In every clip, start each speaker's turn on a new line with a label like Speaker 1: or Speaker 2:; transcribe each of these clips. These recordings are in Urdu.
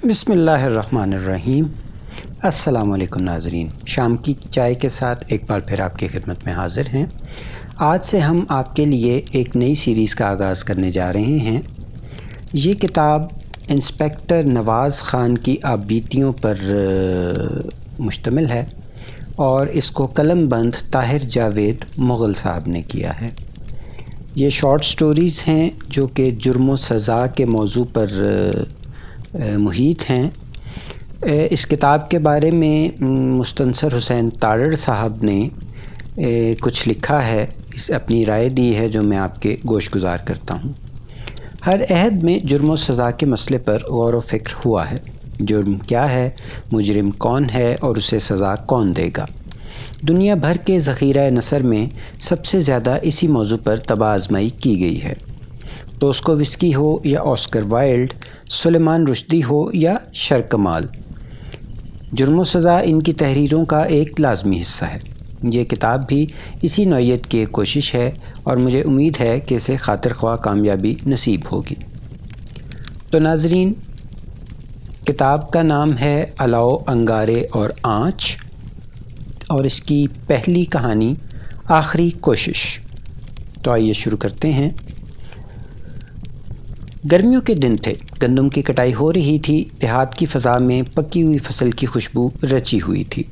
Speaker 1: بسم اللہ الرحمن الرحیم۔ السلام علیکم ناظرین، شام کی چائے کے ساتھ ایک بار پھر آپ کی خدمت میں حاضر ہیں۔ آج سے ہم آپ کے لیے ایک نئی سیریز کا آغاز کرنے جا رہے ہیں۔ یہ کتاب انسپکٹر نواز خان کی آپ بیتیوں پر مشتمل ہے اور اس کو قلم بند طاہر جاوید مغل صاحب نے کیا ہے۔ یہ شارٹ سٹوریز ہیں جو کہ جرم و سزا کے موضوع پر محیط ہیں۔ اس کتاب کے بارے میں مستنصر حسین تارڑ صاحب نے کچھ لکھا ہے، اپنی رائے دی ہے جو میں آپ کے گوش گزار کرتا ہوں۔ ہر عہد میں جرم و سزا کے مسئلے پر غور و فکر ہوا ہے۔ جرم کیا ہے، مجرم کون ہے اور اسے سزا کون دے گا؟ دنیا بھر کے ذخیرہ نثر میں سب سے زیادہ اسی موضوع پر طبع آزمائی کی گئی ہے۔ دوستویسکی ہو یا آسکر وائلڈ، سلیمان رشدی ہو یا شرکمال، جرم و سزا ان کی تحریروں کا ایک لازمی حصہ ہے۔ یہ کتاب بھی اسی نوعیت کی ایک کوشش ہے اور مجھے امید ہے کہ اسے خاطر خواہ کامیابی نصیب ہوگی۔ تو ناظرین، کتاب کا نام ہے الاؤ، انگارے اور آنچ، اور اس کی پہلی کہانی آخری کوشش۔ تو آئیے شروع کرتے ہیں۔ گرمیوں کے دن تھے، گندم کی کٹائی ہو رہی تھی، دیہات کی فضا میں پکی ہوئی فصل کی خوشبو رچی ہوئی تھی۔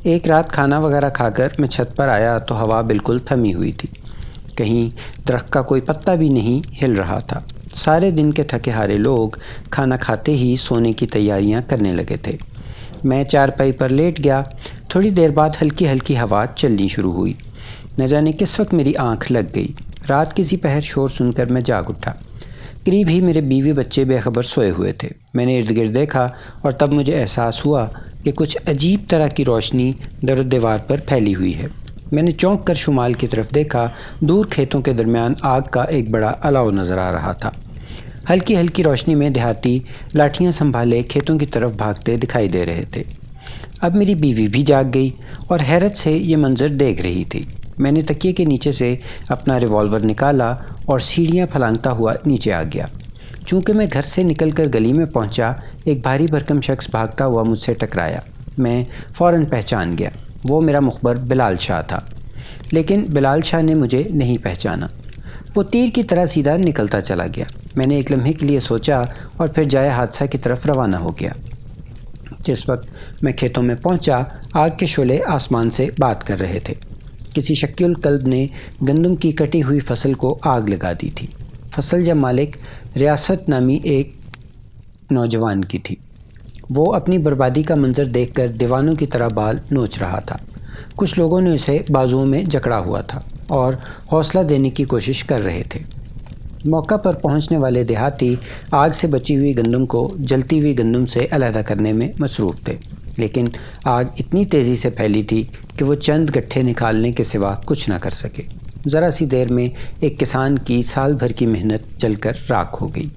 Speaker 1: ایک رات کھانا وغیرہ کھا کر میں چھت پر آیا تو ہوا بالکل تھمی ہوئی تھی، کہیں درخت کا کوئی پتا بھی نہیں ہل رہا تھا۔ سارے دن کے تھکے ہارے لوگ کھانا کھاتے ہی سونے کی تیاریاں کرنے لگے تھے۔ میں چارپائی پر لیٹ گیا۔ تھوڑی دیر بعد ہلکی ہلکی ہوا چلنی شروع ہوئی۔ نہ جانے کس وقت میری آنکھ لگ گئی۔ رات کسی پہر شور سن کر میں جاگ اٹھا۔ قریب ہی میرے بیوی بچے بے خبر سوئے ہوئے تھے۔ میں نے ارد گرد دیکھا اور تب مجھے احساس ہوا کہ کچھ عجیب طرح کی روشنی در و دیوار پر پھیلی ہوئی ہے۔ میں نے چونک کر شمال کی طرف دیکھا۔ دور کھیتوں کے درمیان آگ کا ایک بڑا الاؤ نظر آ رہا تھا۔ ہلکی ہلکی روشنی میں دیہاتی لاٹھیاں سنبھالے کھیتوں کی طرف بھاگتے دکھائی دے رہے تھے۔ اب میری بیوی بھی جاگ گئی اور حیرت سے یہ منظر دیکھ رہی تھی۔ میں نے تکیے کے نیچے سے اپنا ریوالور نکالا اور سیڑھیاں پھلانگتا ہوا نیچے آ گیا۔ چونکہ میں گھر سے نکل کر گلی میں پہنچا، ایک بھاری بھرکم شخص بھاگتا ہوا مجھ سے ٹکرایا۔ میں فوراً پہچان گیا، وہ میرا مخبر بلال شاہ تھا۔ لیکن بلال شاہ نے مجھے نہیں پہچانا۔ وہ تیر کی طرح سیدھا نکلتا چلا گیا۔ میں نے ایک لمحے کے لیے سوچا اور پھر جائے حادثہ کی طرف روانہ ہو گیا۔ جس وقت میں کھیتوں میں پہنچا، آگ کے شعلے آسمان سے بات کر رہے تھے۔ کسی شکی القلب نے گندم کی کٹی ہوئی فصل کو آگ لگا دی تھی۔ فصل یا مالک ریاست نامی ایک نوجوان کی تھی۔ وہ اپنی بربادی کا منظر دیکھ کر دیوانوں کی طرح بال نوچ رہا تھا۔ کچھ لوگوں نے اسے بازوؤں میں جکڑا ہوا تھا اور حوصلہ دینے کی کوشش کر رہے تھے۔ موقع پر پہنچنے والے دیہاتی آگ سے بچی ہوئی گندم کو جلتی ہوئی گندم سے علیحدہ کرنے میں مصروف تھے، لیکن آگ اتنی تیزی سے پھیلی تھی کہ وہ چند گٹھے نکالنے کے سوا کچھ نہ کر سکے۔ ذرا سی دیر میں ایک کسان کی سال بھر کی محنت جل کر راکھ ہو گئی۔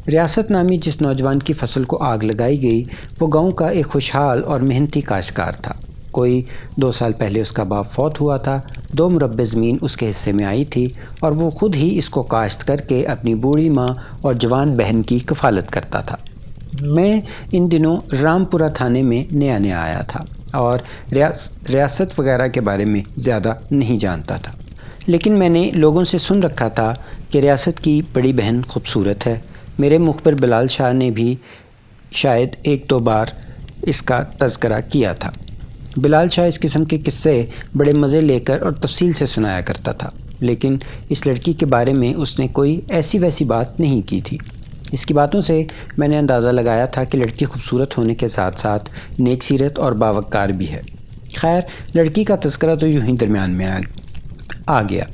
Speaker 1: ریاست نامی جس نوجوان کی فصل کو آگ لگائی گئی، وہ گاؤں کا ایک خوشحال اور محنتی کاشتکار تھا۔ کوئی 2 سال پہلے اس کا باپ فوت ہوا تھا۔ 2 مربع زمین اس کے حصے میں آئی تھی اور وہ خود ہی اس کو کاشت کر کے اپنی بوڑھی ماں اور جوان بہن کی کفالت کرتا تھا۔ میں ان دنوں رامپورہ تھانے میں نیا نیا آیا تھا اور ریاست وغیرہ کے بارے میں زیادہ نہیں جانتا تھا، لیکن میں نے لوگوں سے سن رکھا تھا کہ ریاست کی بڑی بہن خوبصورت ہے۔ میرے مخبر بلال شاہ نے بھی شاید 1-2 بار اس کا تذکرہ کیا تھا۔ بلال شاہ اس قسم کے قصے بڑے مزے لے کر اور تفصیل سے سنایا کرتا تھا، لیکن اس لڑکی کے بارے میں اس نے کوئی ایسی ویسی بات نہیں کی تھی۔ اس کی باتوں سے میں نے اندازہ لگایا تھا کہ لڑکی خوبصورت ہونے کے ساتھ ساتھ نیک سیرت اور باوقار بھی ہے۔ خیر، لڑکی کا تذکرہ تو یوں ہی درمیان میں آ گیا۔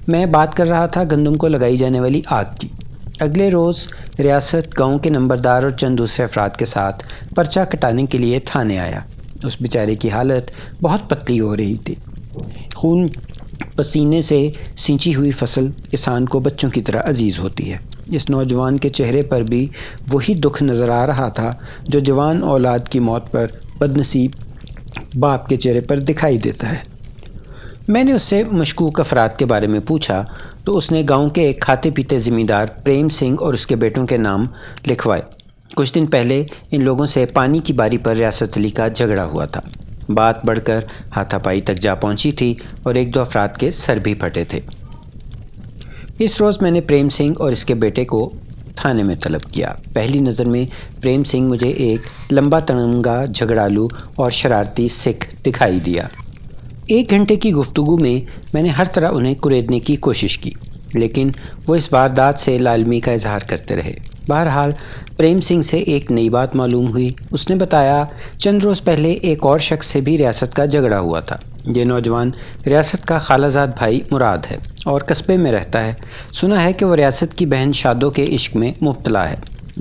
Speaker 1: میں بات کر رہا تھا گندم کو لگائی جانے والی آگ کی۔ اگلے روز ریاست گاؤں کے نمبردار اور چند دوسرے افراد کے ساتھ پرچہ کٹانے کے لیے تھانے آیا۔ اس بیچارے کی حالت بہت پتلی ہو رہی تھی۔ خون پسینے سے سینچی ہوئی فصل کسان کو بچوں کی طرح عزیز ہوتی ہے۔ اس نوجوان کے چہرے پر بھی وہی دکھ نظر آ رہا تھا جو جوان اولاد کی موت پر بدنصیب باپ کے چہرے پر دکھائی دیتا ہے۔ میں نے اس سے مشکوک افراد کے بارے میں پوچھا تو اس نے گاؤں کے ایک کھاتے پیتے زمیندار پریم سنگھ اور اس کے بیٹوں کے نام لکھوائے۔ کچھ دن پہلے ان لوگوں سے پانی کی باری پر ریاست علی کا جھگڑا ہوا تھا۔ بات بڑھ کر ہاتھا پائی تک جا پہنچی تھی اور ایک دو افراد کے سر بھی پھٹے تھے۔ اس روز میں نے پریم سنگھ اور اس کے بیٹے کو تھانے میں طلب کیا۔ پہلی نظر میں پریم سنگھ مجھے ایک لمبا تڑنگا جھگڑالو اور شرارتی سکھ دکھائی دیا۔ 1 گھنٹے کی گفتگو میں نے ہر طرح انہیں کریدنے کی کوشش کی، لیکن وہ اس واردات سے لاعلمی کا اظہار کرتے رہے۔ بہرحال پریم سنگھ سے ایک نئی بات معلوم ہوئی۔ اس نے بتایا چند روز پہلے ایک اور شخص سے بھی ریاست کا جھگڑا ہوا تھا۔ یہ نوجوان ریاست کا خالہ زاد بھائی مراد ہے اور قصبے میں رہتا ہے۔ سنا ہے کہ وہ ریاست کی بہن شادو کے عشق میں مبتلا ہے۔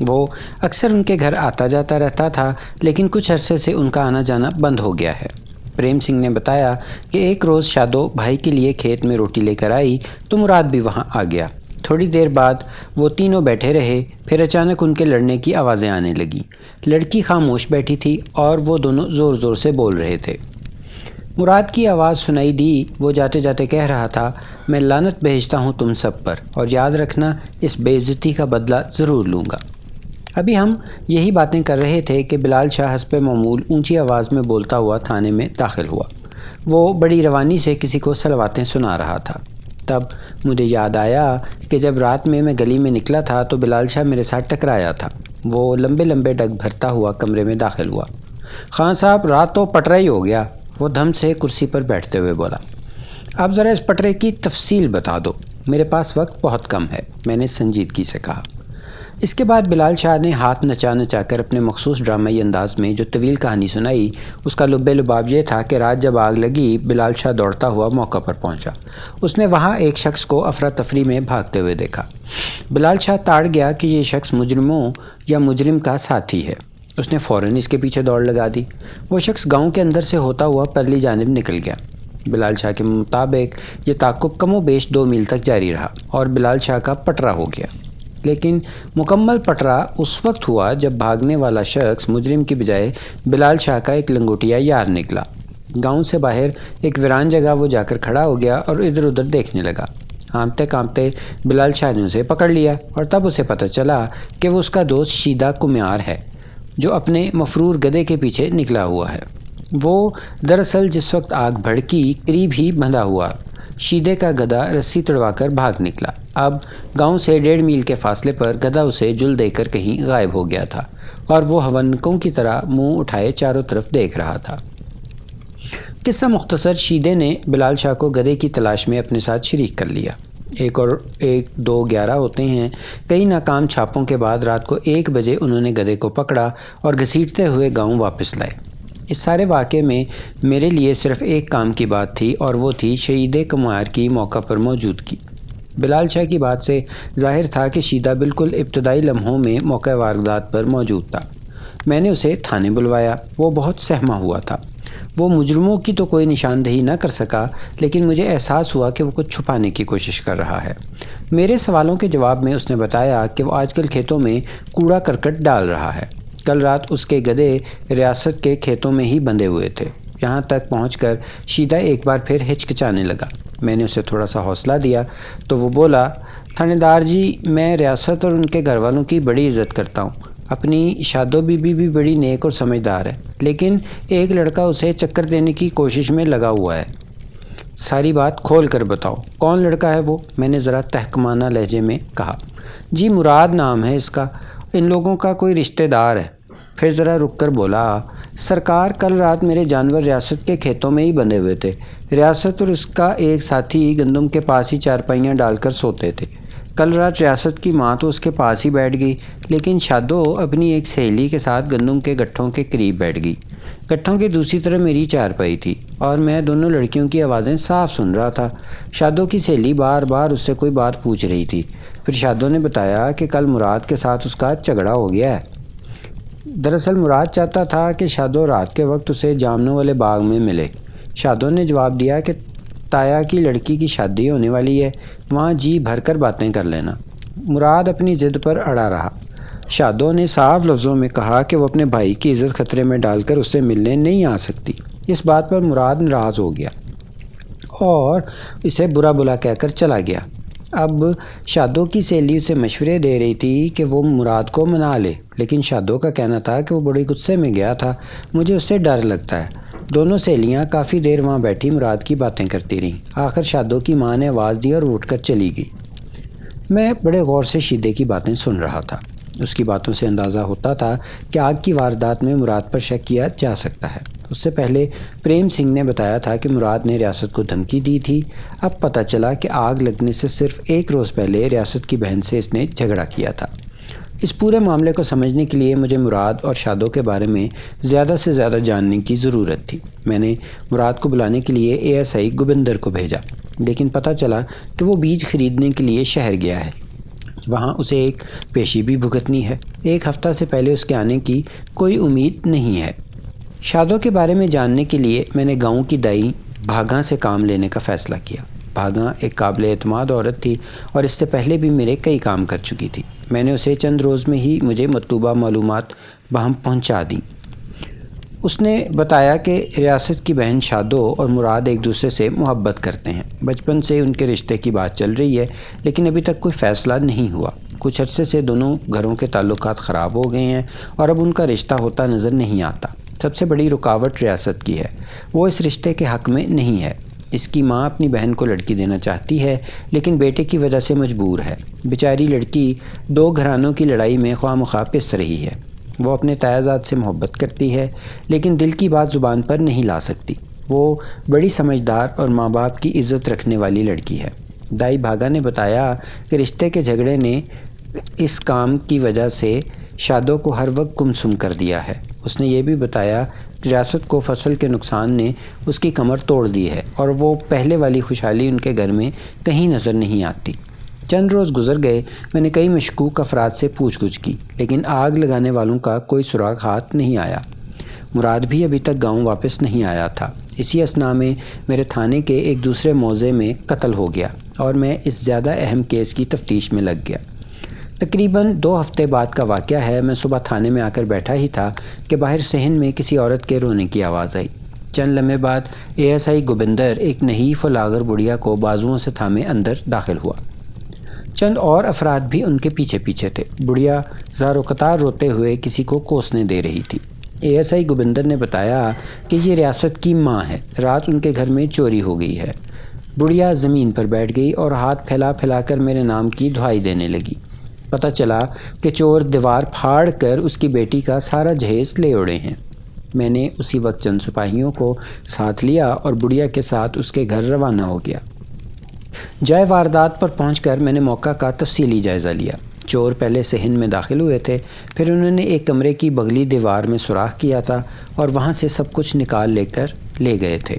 Speaker 1: وہ اکثر ان کے گھر آتا جاتا رہتا تھا، لیکن کچھ عرصے سے ان کا آنا جانا بند ہو گیا ہے۔ پریم سنگھ نے بتایا کہ ایک روز شادو بھائی کے لیے کھیت میں روٹی لے کر آئی تو مراد بھی وہاں آ گیا۔ تھوڑی دیر بعد وہ تینوں بیٹھے رہے، پھر اچانک ان کے لڑنے کی آوازیں آنے لگیں۔ لڑکی خاموش بیٹھی تھی اور وہ دونوں زور زور سے بول رہے تھے۔ مراد کی آواز سنائی دی۔ وہ جاتے جاتے کہہ رہا تھا، میں لعنت بھیجتا ہوں تم سب پر، اور یاد رکھنا اس بے عزتی کا بدلہ ضرور لوں گا۔ ابھی ہم یہی باتیں کر رہے تھے کہ بلال شاہ حسب معمول اونچی آواز میں بولتا ہوا تھانے میں داخل ہوا۔ وہ بڑی روانی سے کسی کو صلواتیں سنا رہا تھا۔ تب مجھے یاد آیا کہ جب رات میں گلی میں نکلا تھا تو بلال شاہ میرے ساتھ ٹکرایا تھا۔ وہ لمبے لمبے ڈگ بھرتا ہوا کمرے میں داخل ہوا۔ خان صاحب، رات تو پٹرا ہی ہو گیا، وہ دھم سے کرسی پر بیٹھتے ہوئے بولا۔ آپ ذرا اس پٹرے کی تفصیل بتا دو، میرے پاس وقت بہت کم ہے، میں نے سنجیدگی سے کہا۔ اس کے بعد بلال شاہ نے ہاتھ نچا نچا کر اپنے مخصوص ڈرامائی انداز میں جو طویل کہانی سنائی۔ اس کا لب لباب یہ تھا کہ رات جب آگ لگی، بلال شاہ دوڑتا ہوا موقع پر پہنچا۔ اس نے وہاں ایک شخص کو افراتفری میں بھاگتے ہوئے دیکھا۔ بلال شاہ تاڑ گیا کہ یہ شخص مجرموں یا مجرم کا ساتھی ہے۔ اس نے فوراً اس کے پیچھے دوڑ لگا دی۔ وہ شخص گاؤں کے اندر سے ہوتا ہوا پرلی جانب نکل گیا۔ بلال شاہ کے مطابق یہ تعاقب کم و بیش 2 میل تک جاری رہا اور بلال شاہ کا پٹرا ہو گیا۔ لیکن مکمل پٹرا اس وقت ہوا جب بھاگنے والا شخص مجرم کی بجائے بلال شاہ کا ایک لنگوٹیا یار نکلا۔ گاؤں سے باہر ایک ویران جگہ وہ جا کر کھڑا ہو گیا اور ادھر ادھر دیکھنے لگا۔ کانپتے کانپتے بلال شاہ نے اسے پکڑ لیا اور تب اسے پتہ چلا کہ وہ اس کا دوست شیدہ کمیار ہے جو اپنے مفرور گدھے کے پیچھے نکلا ہوا ہے۔ وہ دراصل جس وقت آگ بھڑکی قریب ہی بندھا ہوا شیدے کا گدھا رسی تڑوا کر بھاگ نکلا۔ اب گاؤں سے 1.5 میل کے فاصلے پر گدھا اسے جل دے کر کہیں غائب ہو گیا تھا اور وہ ہونکوں کی طرح منہ اٹھائے چاروں طرف دیکھ رہا تھا۔ قصہ مختصر، شیدے نے بلال شاہ کو گدھے کی تلاش میں اپنے ساتھ شریک کر لیا۔ 1 اور 1 2 11 ہوتے ہیں۔ کئی ناکام چھاپوں کے بعد رات کو 1 بجے انہوں نے گدھے کو پکڑا اور گھسیٹتے ہوئے گاؤں واپس لائے۔ اس سارے واقعے میں میرے لیے صرف ایک کام کی بات تھی اور وہ تھی شیدے کمیار کی موقع پر موجودگی۔ بلال شاہ کی بات سے ظاہر تھا کہ شیدہ بالکل ابتدائی لمحوں میں موقع واردات پر موجود تھا۔ میں نے اسے تھانے بلوایا۔ وہ بہت سہما ہوا تھا۔ وہ مجرموں کی تو کوئی نشاندہی نہ کر سکا، لیکن مجھے احساس ہوا کہ وہ کچھ چھپانے کی کوشش کر رہا ہے۔ میرے سوالوں کے جواب میں اس نے بتایا کہ وہ آج کل کھیتوں میں کوڑا کرکٹ ڈال رہا ہے۔ کل رات اس کے گدھے ریاست کے کھیتوں میں ہی بندھے ہوئے تھے۔ یہاں تک پہنچ کر شیدہ ایک بار پھر ہچکچانے لگا۔ میں نے اسے تھوڑا سا حوصلہ دیا تو وہ بولا، تھانے دار جی، میں ریاست اور ان کے گھر والوں کی بڑی عزت کرتا ہوں۔ اپنی شادو بی بی بھی بڑی نیک اور سمجھدار ہے، لیکن ایک لڑکا اسے چکر دینے کی کوشش میں لگا ہوا ہے۔ ساری بات کھول کر بتاؤ، کون لڑکا ہے وہ؟ میں نے ذرا تحقمانہ لہجے میں کہا۔ جی مراد نام ہے اس کا، ان لوگوں کا کوئی رشتہ دار ہے۔ پھر ذرا رک کر بولا، سرکار کل رات میرے جانور ریاست کے کھیتوں میں ہی بندھے ہوئے تھے۔ ریاست اور اس کا ایک ساتھی گندم کے پاس ہی چارپائیاں ڈال کر سوتے تھے۔ کل رات ریاست کی ماں تو اس کے پاس ہی بیٹھ گئی، لیکن شادو اپنی ایک سہیلی کے ساتھ گندم کے گٹھوں کے قریب بیٹھ گئی۔ گٹھوں کی دوسری طرف میری چارپائی تھی اور میں دونوں لڑکیوں کی آوازیں صاف سن رہا تھا۔ شادو کی سہیلی بار بار اس سے کوئی بات پوچھ رہی تھی۔ پھر شادو نے بتایا کہ کل مراد کے ساتھ اس کا جھگڑا ہو گیا ہے۔ دراصل مراد چاہتا تھا کہ شادو رات کے وقت اسے جامنوں والے باغ میں ملے۔ شادو نے جواب دیا کہ تایا کی لڑکی کی شادی ہونے والی ہے، وہاں جی بھر کر باتیں کر لینا۔ مراد اپنی ضد پر اڑا رہا۔ شادو نے صاف لفظوں میں کہا کہ وہ اپنے بھائی کی عزت خطرے میں ڈال کر اس سے ملنے نہیں آ سکتی۔ اس بات پر مراد ناراض ہو گیا اور اسے برا بلا کہہ کر چلا گیا۔ اب شادو کی سہیلی اسے مشورے دے رہی تھی کہ وہ مراد کو منا لے، لیکن شادو کا کہنا تھا کہ وہ بڑے غصے میں گیا تھا، مجھے اس سے ڈر لگتا ہے۔ دونوں سہیلیاں کافی دیر وہاں بیٹھی مراد کی باتیں کرتی رہیں۔ آخر شادو کی ماں نے آواز دی اور اٹھ کر چلی گئی۔ میں بڑے غور سے شیدے کی باتیں سن رہا تھا۔ اس کی باتوں سے اندازہ ہوتا تھا کہ آگ کی واردات میں مراد پر شک کیا جا سکتا ہے۔ اس سے پہلے پریم سنگھ نے بتایا تھا کہ مراد نے ریاست کو دھمکی دی تھی۔ اب پتہ چلا کہ آگ لگنے سے صرف ایک روز پہلے ریاست کی بہن سے اس نے جھگڑا کیا تھا۔ اس پورے معاملے کو سمجھنے کے لیے مجھے مراد اور شادو کے بارے میں زیادہ سے زیادہ جاننے کی ضرورت تھی۔ میں نے مراد کو بلانے کے لیے ASI گوبندر کو بھیجا، لیکن پتہ چلا کہ وہ بیج خریدنے کے لیے شہر گیا ہے۔ وہاں اسے ایک پیشی بھی بھگتنی ہے۔ ایک ہفتہ سے پہلے اس کے آنے کی کوئی امید نہیں ہے۔ شادو کے بارے میں جاننے کے لیے میں نے گاؤں کی دائی بھاگاں سے کام لینے کا فیصلہ کیا۔ بھاگاں ایک قابل اعتماد عورت تھی اور اس سے پہلے بھی میرے کئی کام کر چکی تھی۔ میں نے اسے چند روز میں ہی مجھے مطلوبہ معلومات بہم پہنچا دیں۔ اس نے بتایا کہ ریاست کی بہن شادو اور مراد ایک دوسرے سے محبت کرتے ہیں۔ بچپن سے ان کے رشتے کی بات چل رہی ہے، لیکن ابھی تک کوئی فیصلہ نہیں ہوا۔ کچھ عرصے سے دونوں گھروں کے تعلقات خراب ہو گئے ہیں اور اب ان کا رشتہ ہوتا نظر نہیں آتا۔ سب سے بڑی رکاوٹ ریاست کی ہے، وہ اس رشتے کے حق میں نہیں ہے۔ اس کی ماں اپنی بہن کو لڑکی دینا چاہتی ہے، لیکن بیٹے کی وجہ سے مجبور ہے۔ بیچاری لڑکی دو گھرانوں کی لڑائی میں خواہ مخواہ پس رہی ہے۔ وہ اپنے تیازات سے محبت کرتی ہے، لیکن دل کی بات زبان پر نہیں لا سکتی۔ وہ بڑی سمجھدار اور ماں باپ کی عزت رکھنے والی لڑکی ہے۔ دائی بھاگا نے بتایا کہ رشتے کے جھگڑے نے اس کام کی وجہ سے شادو کو ہر وقت گمسم کر دیا ہے۔ اس نے یہ بھی بتایا کہ ریاست کو فصل کے نقصان نے اس کی کمر توڑ دی ہے اور وہ پہلے والی خوشحالی ان کے گھر میں کہیں نظر نہیں آتی۔ چند روز گزر گئے، میں نے کئی مشکوک افراد سے پوچھ گچھ کی، لیکن آگ لگانے والوں کا کوئی سراغ ہاتھ نہیں آیا۔ مراد بھی ابھی تک گاؤں واپس نہیں آیا تھا۔ اسی اثناء میں میرے تھانے کے ایک دوسرے موضع میں قتل ہو گیا اور میں اس زیادہ اہم کیس کی تفتیش میں لگ گیا۔ تقریباً 2 ہفتے بعد کا واقعہ ہے۔ میں صبح تھانے میں آ کر بیٹھا ہی تھا کہ باہر صحن میں کسی عورت کے رونے کی آواز آئی۔ چند لمحے بعد ASI گوبندر ایک نحیف و لاغر بڑھیا کو بازوؤں سے تھامے اندر داخل ہوا۔ چند اور افراد بھی ان کے پیچھے پیچھے تھے۔ بڑھیا زار و قطار روتے ہوئے کسی کو کوسنے دے رہی تھی۔ ASI گوبندر نے بتایا کہ یہ ریاست کی ماں ہے، رات ان کے گھر میں چوری ہو گئی ہے۔ بڑھیا زمین پر بیٹھ گئی اور ہاتھ پھیلا پھیلا کر میرے نام کی دعائی دینے لگی۔ پتہ چلا کہ چور دیوار پھاڑ کر اس کی بیٹی کا سارا جہیز لے اڑے ہیں۔ میں نے اسی وقت چند سپاہیوں کو ساتھ لیا اور بڑھیا کے ساتھ اس کے گھر روانہ ہو گیا۔ جائے واردات پر پہنچ کر میں نے موقع کا تفصیلی جائزہ لیا۔ چور پہلے صحن میں داخل ہوئے تھے، پھر انہوں نے ایک کمرے کی بغلی دیوار میں سوراخ کیا تھا اور وہاں سے سب کچھ نکال لے کر لے گئے تھے۔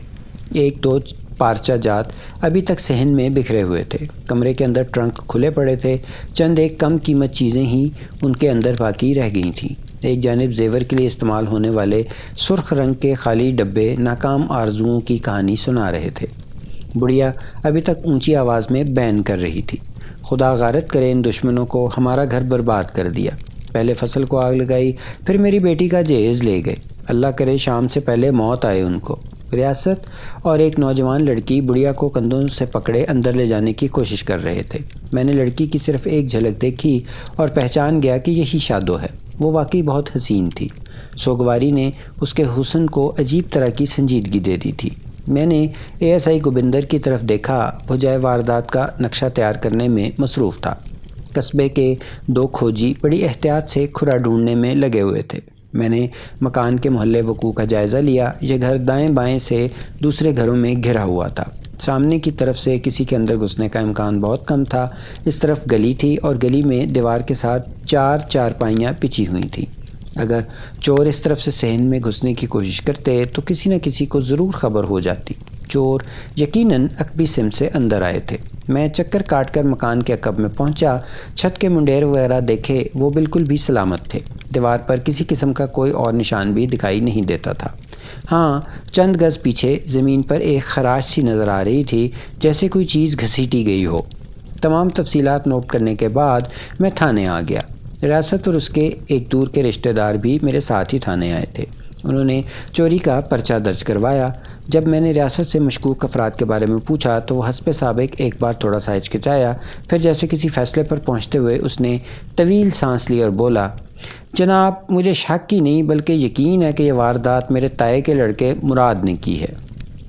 Speaker 1: 1-2 پارچہ جات ابھی تک صحن میں بکھرے ہوئے تھے۔ کمرے کے اندر ٹرنک کھلے پڑے تھے، چند ایک کم قیمت چیزیں ہی ان کے اندر باقی رہ گئی تھیں۔ ایک جانب زیور کے لیے استعمال ہونے والے سرخ رنگ کے خالی ڈبے ناکام آرزوؤں کی کہانی سنا رہے تھے۔ بڑھیا ابھی تک اونچی آواز میں بین کر رہی تھی، خدا غارت کرے ان دشمنوں کو، ہمارا گھر برباد کر دیا، پہلے فصل کو آگ لگائی، پھر میری بیٹی کا جہیز لے گئے، اللہ کرے شام سے پہلے موت آئے ان کو۔ ریاست اور ایک نوجوان لڑکی بڑھیا کو کندھوں سے پکڑے اندر لے جانے کی کوشش کر رہے تھے۔ میں نے لڑکی کی صرف ایک جھلک دیکھی اور پہچان گیا کہ یہی شادو ہے۔ وہ واقعی بہت حسین تھی۔ سوگواری نے اس کے حسن کو عجیب طرح کی سنجیدگی دے دی تھی۔ میں نے ASI گوبندر کی طرف دیکھا، وہ جائے واردات کا نقشہ تیار کرنے میں مصروف تھا۔ قصبے کے 2 کھوجی بڑی احتیاط سے کھرا ڈھونڈنے میں لگے ہوئے تھے۔ میں نے مکان کے محلے وقوع کا جائزہ لیا۔ یہ گھر دائیں بائیں سے دوسرے گھروں میں گھرا ہوا تھا۔ سامنے کی طرف سے کسی کے اندر گھسنے کا امکان بہت کم تھا۔ اس طرف گلی تھی اور گلی میں دیوار کے ساتھ 4 چارپائیاں پچھی ہوئی تھیں۔ اگر چور اس طرف سے صحن میں گھسنے کی کوشش کرتے تو کسی نہ کسی کو ضرور خبر ہو جاتی۔ چور یقیناً عقبی سمت سے اندر آئے تھے۔ میں چکر کاٹ کر مکان کے عقب میں پہنچا، چھت کے منڈیر وغیرہ دیکھے، وہ بالکل بھی سلامت تھے۔ دیوار پر کسی قسم کا کوئی اور نشان بھی دکھائی نہیں دیتا تھا۔ ہاں، چند گز پیچھے زمین پر ایک خراش سی نظر آ رہی تھی، جیسے کوئی چیز گھسیٹی گئی ہو۔ تمام تفصیلات نوٹ کرنے کے بعد میں تھانے آ گیا۔ ریاست اور اس کے ایک دور کے رشتہ دار بھی میرے ساتھ ہی تھانے آئے تھے۔ انہوں نے چوری کا پرچہ درج کروایا۔ جب میں نے ریاست سے مشکوک افراد کے بارے میں پوچھا تو وہ حسب سابق ایک بار تھوڑا سا ہچکچایا، پھر جیسے کسی فیصلے پر پہنچتے ہوئے اس نے طویل سانس لی اور بولا، جناب مجھے شک ہی نہیں بلکہ یقین ہے کہ یہ واردات میرے تائے کے لڑکے مراد نے کی ہے۔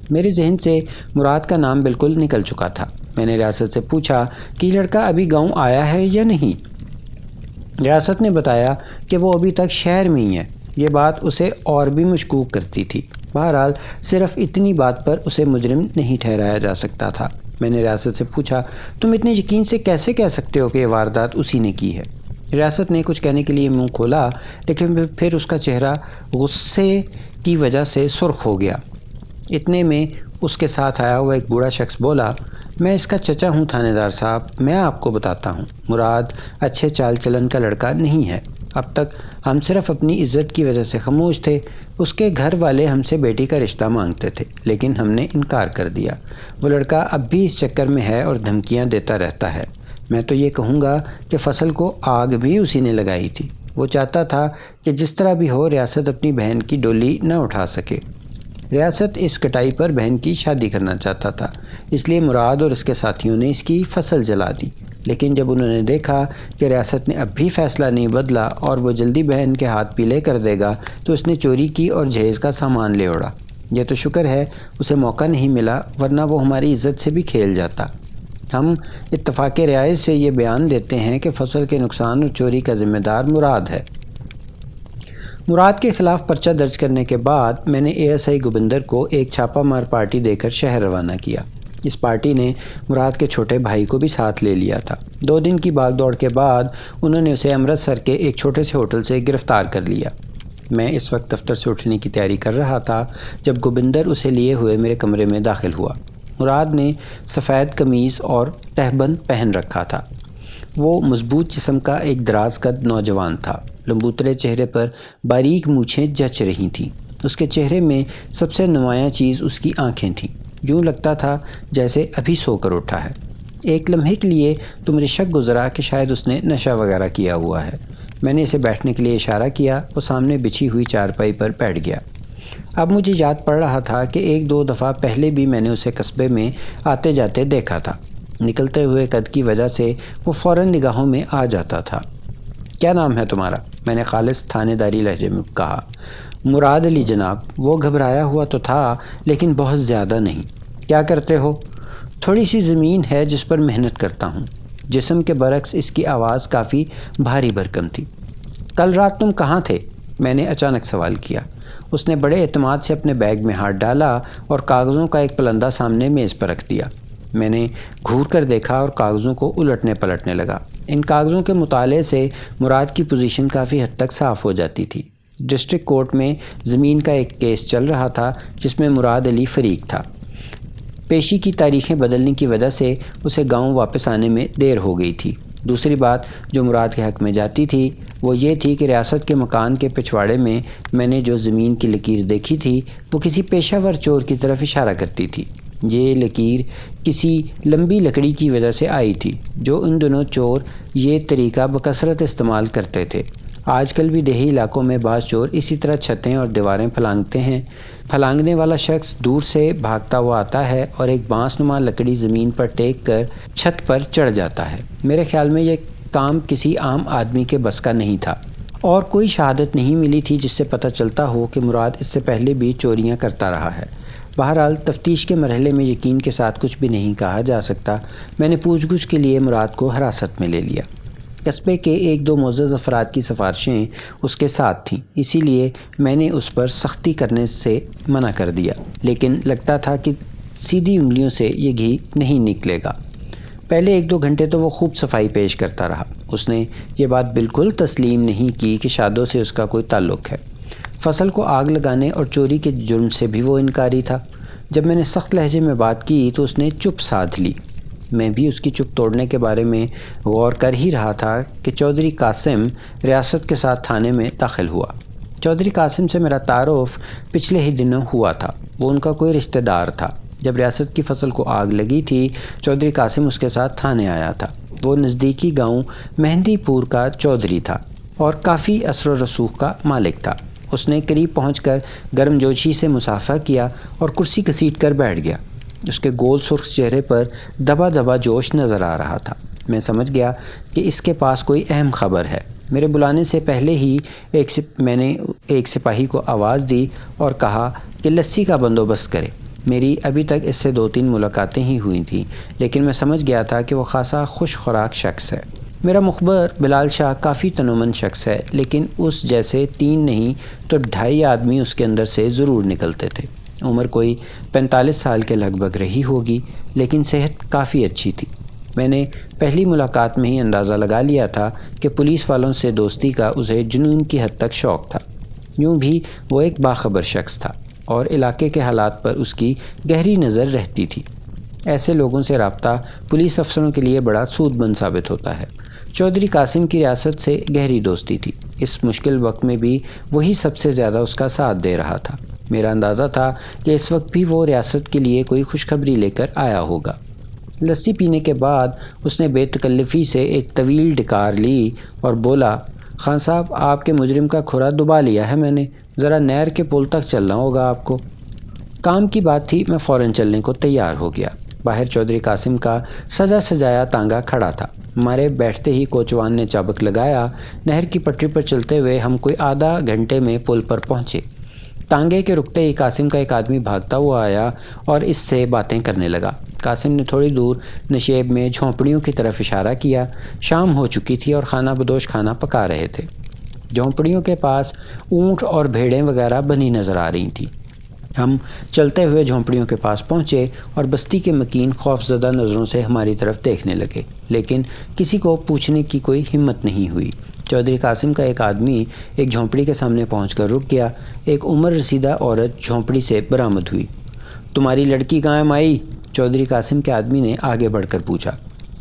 Speaker 1: میرے ذہن سے مراد کا نام بالکل نکل چکا تھا۔ میں نے ریاست سے پوچھا کہ یہ لڑکا ابھی گاؤں آیا ہے یا نہیں۔ ریاست نے بتایا کہ وہ ابھی تک شہر میں ہی ہے۔ یہ بات اسے اور بھی مشکوک کرتی تھی۔ بہرحال صرف اتنی بات پر اسے مجرم نہیں ٹھہرایا جا سکتا تھا۔ میں نے ریاست سے پوچھا، تم اتنے یقین سے کیسے کہہ سکتے ہو کہ یہ واردات اسی نے کی ہے؟ ریاست نے کچھ کہنے کے لیے منہ کھولا، لیکن پھر اس کا چہرہ غصے کی وجہ سے سرخ ہو گیا۔ اتنے میں اس کے ساتھ آیا ہوا ایک بوڑھا شخص بولا، میں اس کا چچا ہوں تھانے دار صاحب، میں آپ کو بتاتا ہوں، مراد اچھے چال چلن کا لڑکا نہیں ہے۔ اب تک ہم صرف اپنی عزت کی وجہ سے خاموش تھے۔ اس کے گھر والے ہم سے بیٹی کا رشتہ مانگتے تھے، لیکن ہم نے انکار کر دیا۔ وہ لڑکا اب بھی اس چکر میں ہے اور دھمکیاں دیتا رہتا ہے۔ میں تو یہ کہوں گا کہ فصل کو آگ بھی اسی نے لگائی تھی۔ وہ چاہتا تھا کہ جس طرح بھی ہو ریاست اپنی بہن کی ڈولی نہ اٹھا سکے۔ ریاست اس کٹائی پر بہن کی شادی کرنا چاہتا تھا، اس لیے مراد اور اس کے ساتھیوں نے اس کی فصل جلا دی۔ لیکن جب انہوں نے دیکھا کہ ریاست نے اب بھی فیصلہ نہیں بدلا اور وہ جلدی بہن کے ہاتھ پیلے کر دے گا، تو اس نے چوری کی اور جہیز کا سامان لے اڑا۔ یہ تو شکر ہے اسے موقع نہیں ملا، ورنہ وہ ہماری عزت سے بھی کھیل جاتا۔ ہم اتفاق رائے سے یہ بیان دیتے ہیں کہ فصل کے نقصان اور چوری کا ذمہ دار مراد ہے۔ مراد کے خلاف پرچہ درج کرنے کے بعد میں نے اے ایس آئی گوبندر کو ایک چھاپہ مار پارٹی دے کر شہر روانہ کیا۔ اس پارٹی نے مراد کے چھوٹے بھائی کو بھی ساتھ لے لیا تھا۔ 2 دن کی بھاگ دوڑ کے بعد انہوں نے اسے امرتسر کے ایک چھوٹے سے ہوٹل سے گرفتار کر لیا۔ میں اس وقت دفتر سے اٹھنے کی تیاری کر رہا تھا جب گوبندر اسے لیے ہوئے میرے کمرے میں داخل ہوا۔ مراد نے سفید قمیض اور تہبند پہن رکھا تھا۔ وہ مضبوط جسم کا ایک دراز قد نوجوان تھا۔ لمبوترے چہرے پر باریک مونچھیں جچ رہی تھیں۔ اس کے چہرے میں سب سے نمایاں چیز اس کی آنکھیں تھیں۔ یوں لگتا تھا جیسے ابھی سو کر اٹھا ہے۔ ایک لمحے کے لیے تو مجھے شک گزرا کہ شاید اس نے نشہ وغیرہ کیا ہوا ہے۔ میں نے اسے بیٹھنے کے لیے اشارہ کیا، وہ سامنے بچھی ہوئی چارپائی پر بیٹھ گیا۔ اب مجھے یاد پڑ رہا تھا کہ 1-2 دفعہ پہلے بھی میں نے اسے قصبے میں آتے جاتے دیکھا تھا۔ نکلتے ہوئے قد کی وجہ سے وہ فوراً نگاہوں میں آ جاتا تھا۔ کیا نام ہے تمہارا؟ میں نے خالص تھانے داری لہجے میں کہا۔ مراد علی جناب۔ وہ گھبرایا ہوا تو تھا لیکن بہت زیادہ نہیں۔ کیا کرتے ہو؟ تھوڑی سی زمین ہے جس پر محنت کرتا ہوں۔ جسم کے برعکس اس کی آواز کافی بھاری بھرکم تھی۔ کل رات تم کہاں تھے؟ میں نے اچانک سوال کیا۔ اس نے بڑے اعتماد سے اپنے بیگ میں ہاتھ ڈالا اور کاغذوں کا ایک پلندہ سامنے میز پر رکھ دیا۔ میں نے گھور کر دیکھا اور کاغذوں کو الٹنے پلٹنے لگا۔ ان کاغذوں کے مطالعے سے مراد کی پوزیشن کافی حد تک صاف ہو جاتی تھی۔ ڈسٹرکٹ کورٹ میں زمین کا ایک کیس چل رہا تھا جس میں مراد علی فریق تھا۔ پیشی کی تاریخیں بدلنے کی وجہ سے اسے گاؤں واپس آنے میں دیر ہو گئی تھی۔ دوسری بات جو مراد کے حق میں جاتی تھی وہ یہ تھی کہ ریاست کے مکان کے پچھواڑے میں نے جو زمین کی لکیر دیکھی تھی وہ کسی پیشہ ور چور کی طرف اشارہ کرتی تھی۔ یہ لکیر کسی لمبی لکڑی کی وجہ سے آئی تھی۔ جو ان دنوں چور یہ طریقہ بکثرت استعمال کرتے تھے۔ آج کل بھی دیہی علاقوں میں بعض چور اسی طرح چھتیں اور دیواریں پھلانگتے ہیں۔ پھلانگنے والا شخص دور سے بھاگتا ہوا آتا ہے اور ایک بانس نما لکڑی زمین پر ٹیک کر چھت پر چڑھ جاتا ہے۔ میرے خیال میں یہ کام کسی عام آدمی کے بس کا نہیں تھا، اور کوئی شہادت نہیں ملی تھی جس سے پتہ چلتا ہو کہ مراد اس سے پہلے بھی چوریاں کرتا رہا ہے۔ بہرحال تفتیش کے مرحلے میں یقین کے ساتھ کچھ بھی نہیں کہا جا سکتا۔ میں نے پوچھ گچھ کے لیے مراد کو حراست میں لے لیا۔ قصبے کے 1-2 معزز افراد کی سفارشیں اس کے ساتھ تھیں، اسی لیے میں نے اس پر سختی کرنے سے منع کر دیا، لیکن لگتا تھا کہ سیدھی انگلیوں سے یہ گھی نہیں نکلے گا۔ پہلے 1-2 گھنٹے تو وہ خوب صفائی پیش کرتا رہا۔ اس نے یہ بات بالکل تسلیم نہیں کی کہ شادوں سے اس کا کوئی تعلق ہے۔ فصل کو آگ لگانے اور چوری کے جرم سے بھی وہ انکاری تھا۔ جب میں نے سخت لہجے میں بات کی تو اس نے چپ سادھ لی۔ میں بھی اس کی چپ توڑنے کے بارے میں غور کر ہی رہا تھا کہ چودھری قاسم ریاست کے ساتھ تھانے میں داخل ہوا۔ چودھری قاسم سے میرا تعارف پچھلے ہی دنوں ہوا تھا۔ وہ ان کا کوئی رشتہ دار تھا۔ جب ریاست کی فصل کو آگ لگی تھی چودھری قاسم اس کے ساتھ تھانے آیا تھا۔ وہ نزدیکی گاؤں مہندی پور کا چودھری تھا اور کافی اثر و رسوخ کا مالک تھا۔ اس نے قریب پہنچ کر گرم جوشی سے مصافحہ کیا اور کرسی گھسیٹ کر بیٹھ گیا۔ اس کے گول سرخ چہرے پر دبا دبا جوش نظر آ رہا تھا۔ میں سمجھ گیا کہ اس کے پاس کوئی اہم خبر ہے۔ میرے بلانے سے پہلے ہی میں نے ایک سپاہی کو آواز دی اور کہا کہ لسی کا بندوبست کرے۔ میری ابھی تک اس سے 2-3 ملاقاتیں ہی ہوئی تھیں، لیکن میں سمجھ گیا تھا کہ وہ خاصا خوش خوراک شخص ہے۔ میرا مخبر بلال شاہ کافی تنومند شخص ہے، لیکن اس جیسے 3 نہیں تو 2.5 آدمی اس کے اندر سے ضرور نکلتے تھے۔ عمر کوئی 45 سال کے لگ بھگ رہی ہوگی، لیکن صحت کافی اچھی تھی۔ میں نے پہلی ملاقات میں ہی اندازہ لگا لیا تھا کہ پولیس والوں سے دوستی کا اسے جنون کی حد تک شوق تھا۔ یوں بھی وہ ایک باخبر شخص تھا اور علاقے کے حالات پر اس کی گہری نظر رہتی تھی۔ ایسے لوگوں سے رابطہ پولیس افسروں کے لیے بڑا سود مند ثابت ہوتا ہے۔ چودھری قاسم کی ریاست سے گہری دوستی تھی۔ اس مشکل وقت میں بھی وہی سب سے زیادہ اس کا ساتھ دے رہا تھا۔ میرا اندازہ تھا کہ اس وقت بھی وہ ریاست کے لیے کوئی خوشخبری لے کر آیا ہوگا۔ لسی پینے کے بعد اس نے بے تکلفی سے ایک طویل ڈکار لی اور بولا، خان صاحب آپ کے مجرم کا کھرا دبا لیا ہے میں نے، ذرا نہر کے پل تک چلنا ہوگا آپ کو۔ کام کی بات تھی، میں فوراً چلنے کو تیار ہو گیا۔ باہر چودھری قاسم کا سجا سجایا تانگا کھڑا تھا۔ ہمارے بیٹھتے ہی کوچوان نے چابک لگایا۔ نہر کی پٹری پر چلتے ہوئے ہم کوئی آدھا گھنٹے میں پل پر پہنچے۔ تانگے کے رکتے ہی قاسم کا ایک آدمی بھاگتا ہوا آیا اور اس سے باتیں کرنے لگا۔ قاسم نے تھوڑی دور نشیب میں جھونپڑیوں کی طرف اشارہ کیا۔ شام ہو چکی تھی اور خانہ بدوش کھانا پکا رہے تھے۔ جھونپڑیوں کے پاس اونٹ اور بھیڑیں وغیرہ بنی نظر آ رہی تھیں۔ ہم چلتے ہوئے جھونپڑیوں کے پاس پہنچے اور بستی کے مکین خوفزدہ نظروں سے ہماری طرف دیکھنے لگے، لیکن کسی کو پوچھنے کی کوئی ہمت نہیں ہوئی۔ چودھری قاسم کا ایک آدمی ایک جھونپڑی کے سامنے پہنچ کر رک گیا۔ ایک عمر رسیدہ عورت جھونپڑی سے برآمد ہوئی۔ تمہاری لڑکی کہاں ہے مائی؟ چودھری قاسم کے آدمی نے آگے بڑھ کر پوچھا۔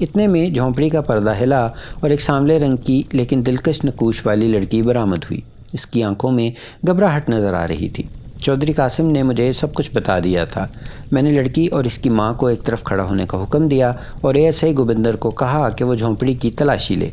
Speaker 1: اتنے میں جھونپڑی کا پردہ ہلا اور ایک سانولے رنگ کی لیکن دلکش نقوش والی لڑکی برآمد ہوئی۔ اس کی آنکھوں میں گھبراہٹ نظر آ رہی تھی۔ چودھری قاسم نے مجھے سب کچھ بتا دیا تھا۔ میں نے لڑکی اور اس کی ماں کو ایک طرف کھڑا ہونے کا حکم دیا اور ایسے گوبندر کو کہا کہ وہ جھونپڑی کی تلاشی لے۔